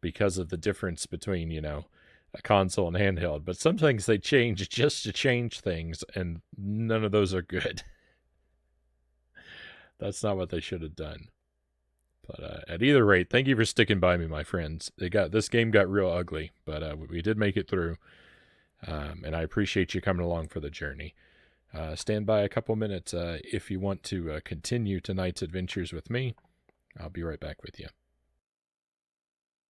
because of the difference between, a console and handheld. But some things they change just to change things, and none of those are good. That's not what they should have done. But at either rate, thank you for sticking by me, my friends. This game got real ugly, but we did make it through, and I appreciate you coming along for the journey. Stand by a couple minutes if you want to continue tonight's adventures with me. I'll be right back with you.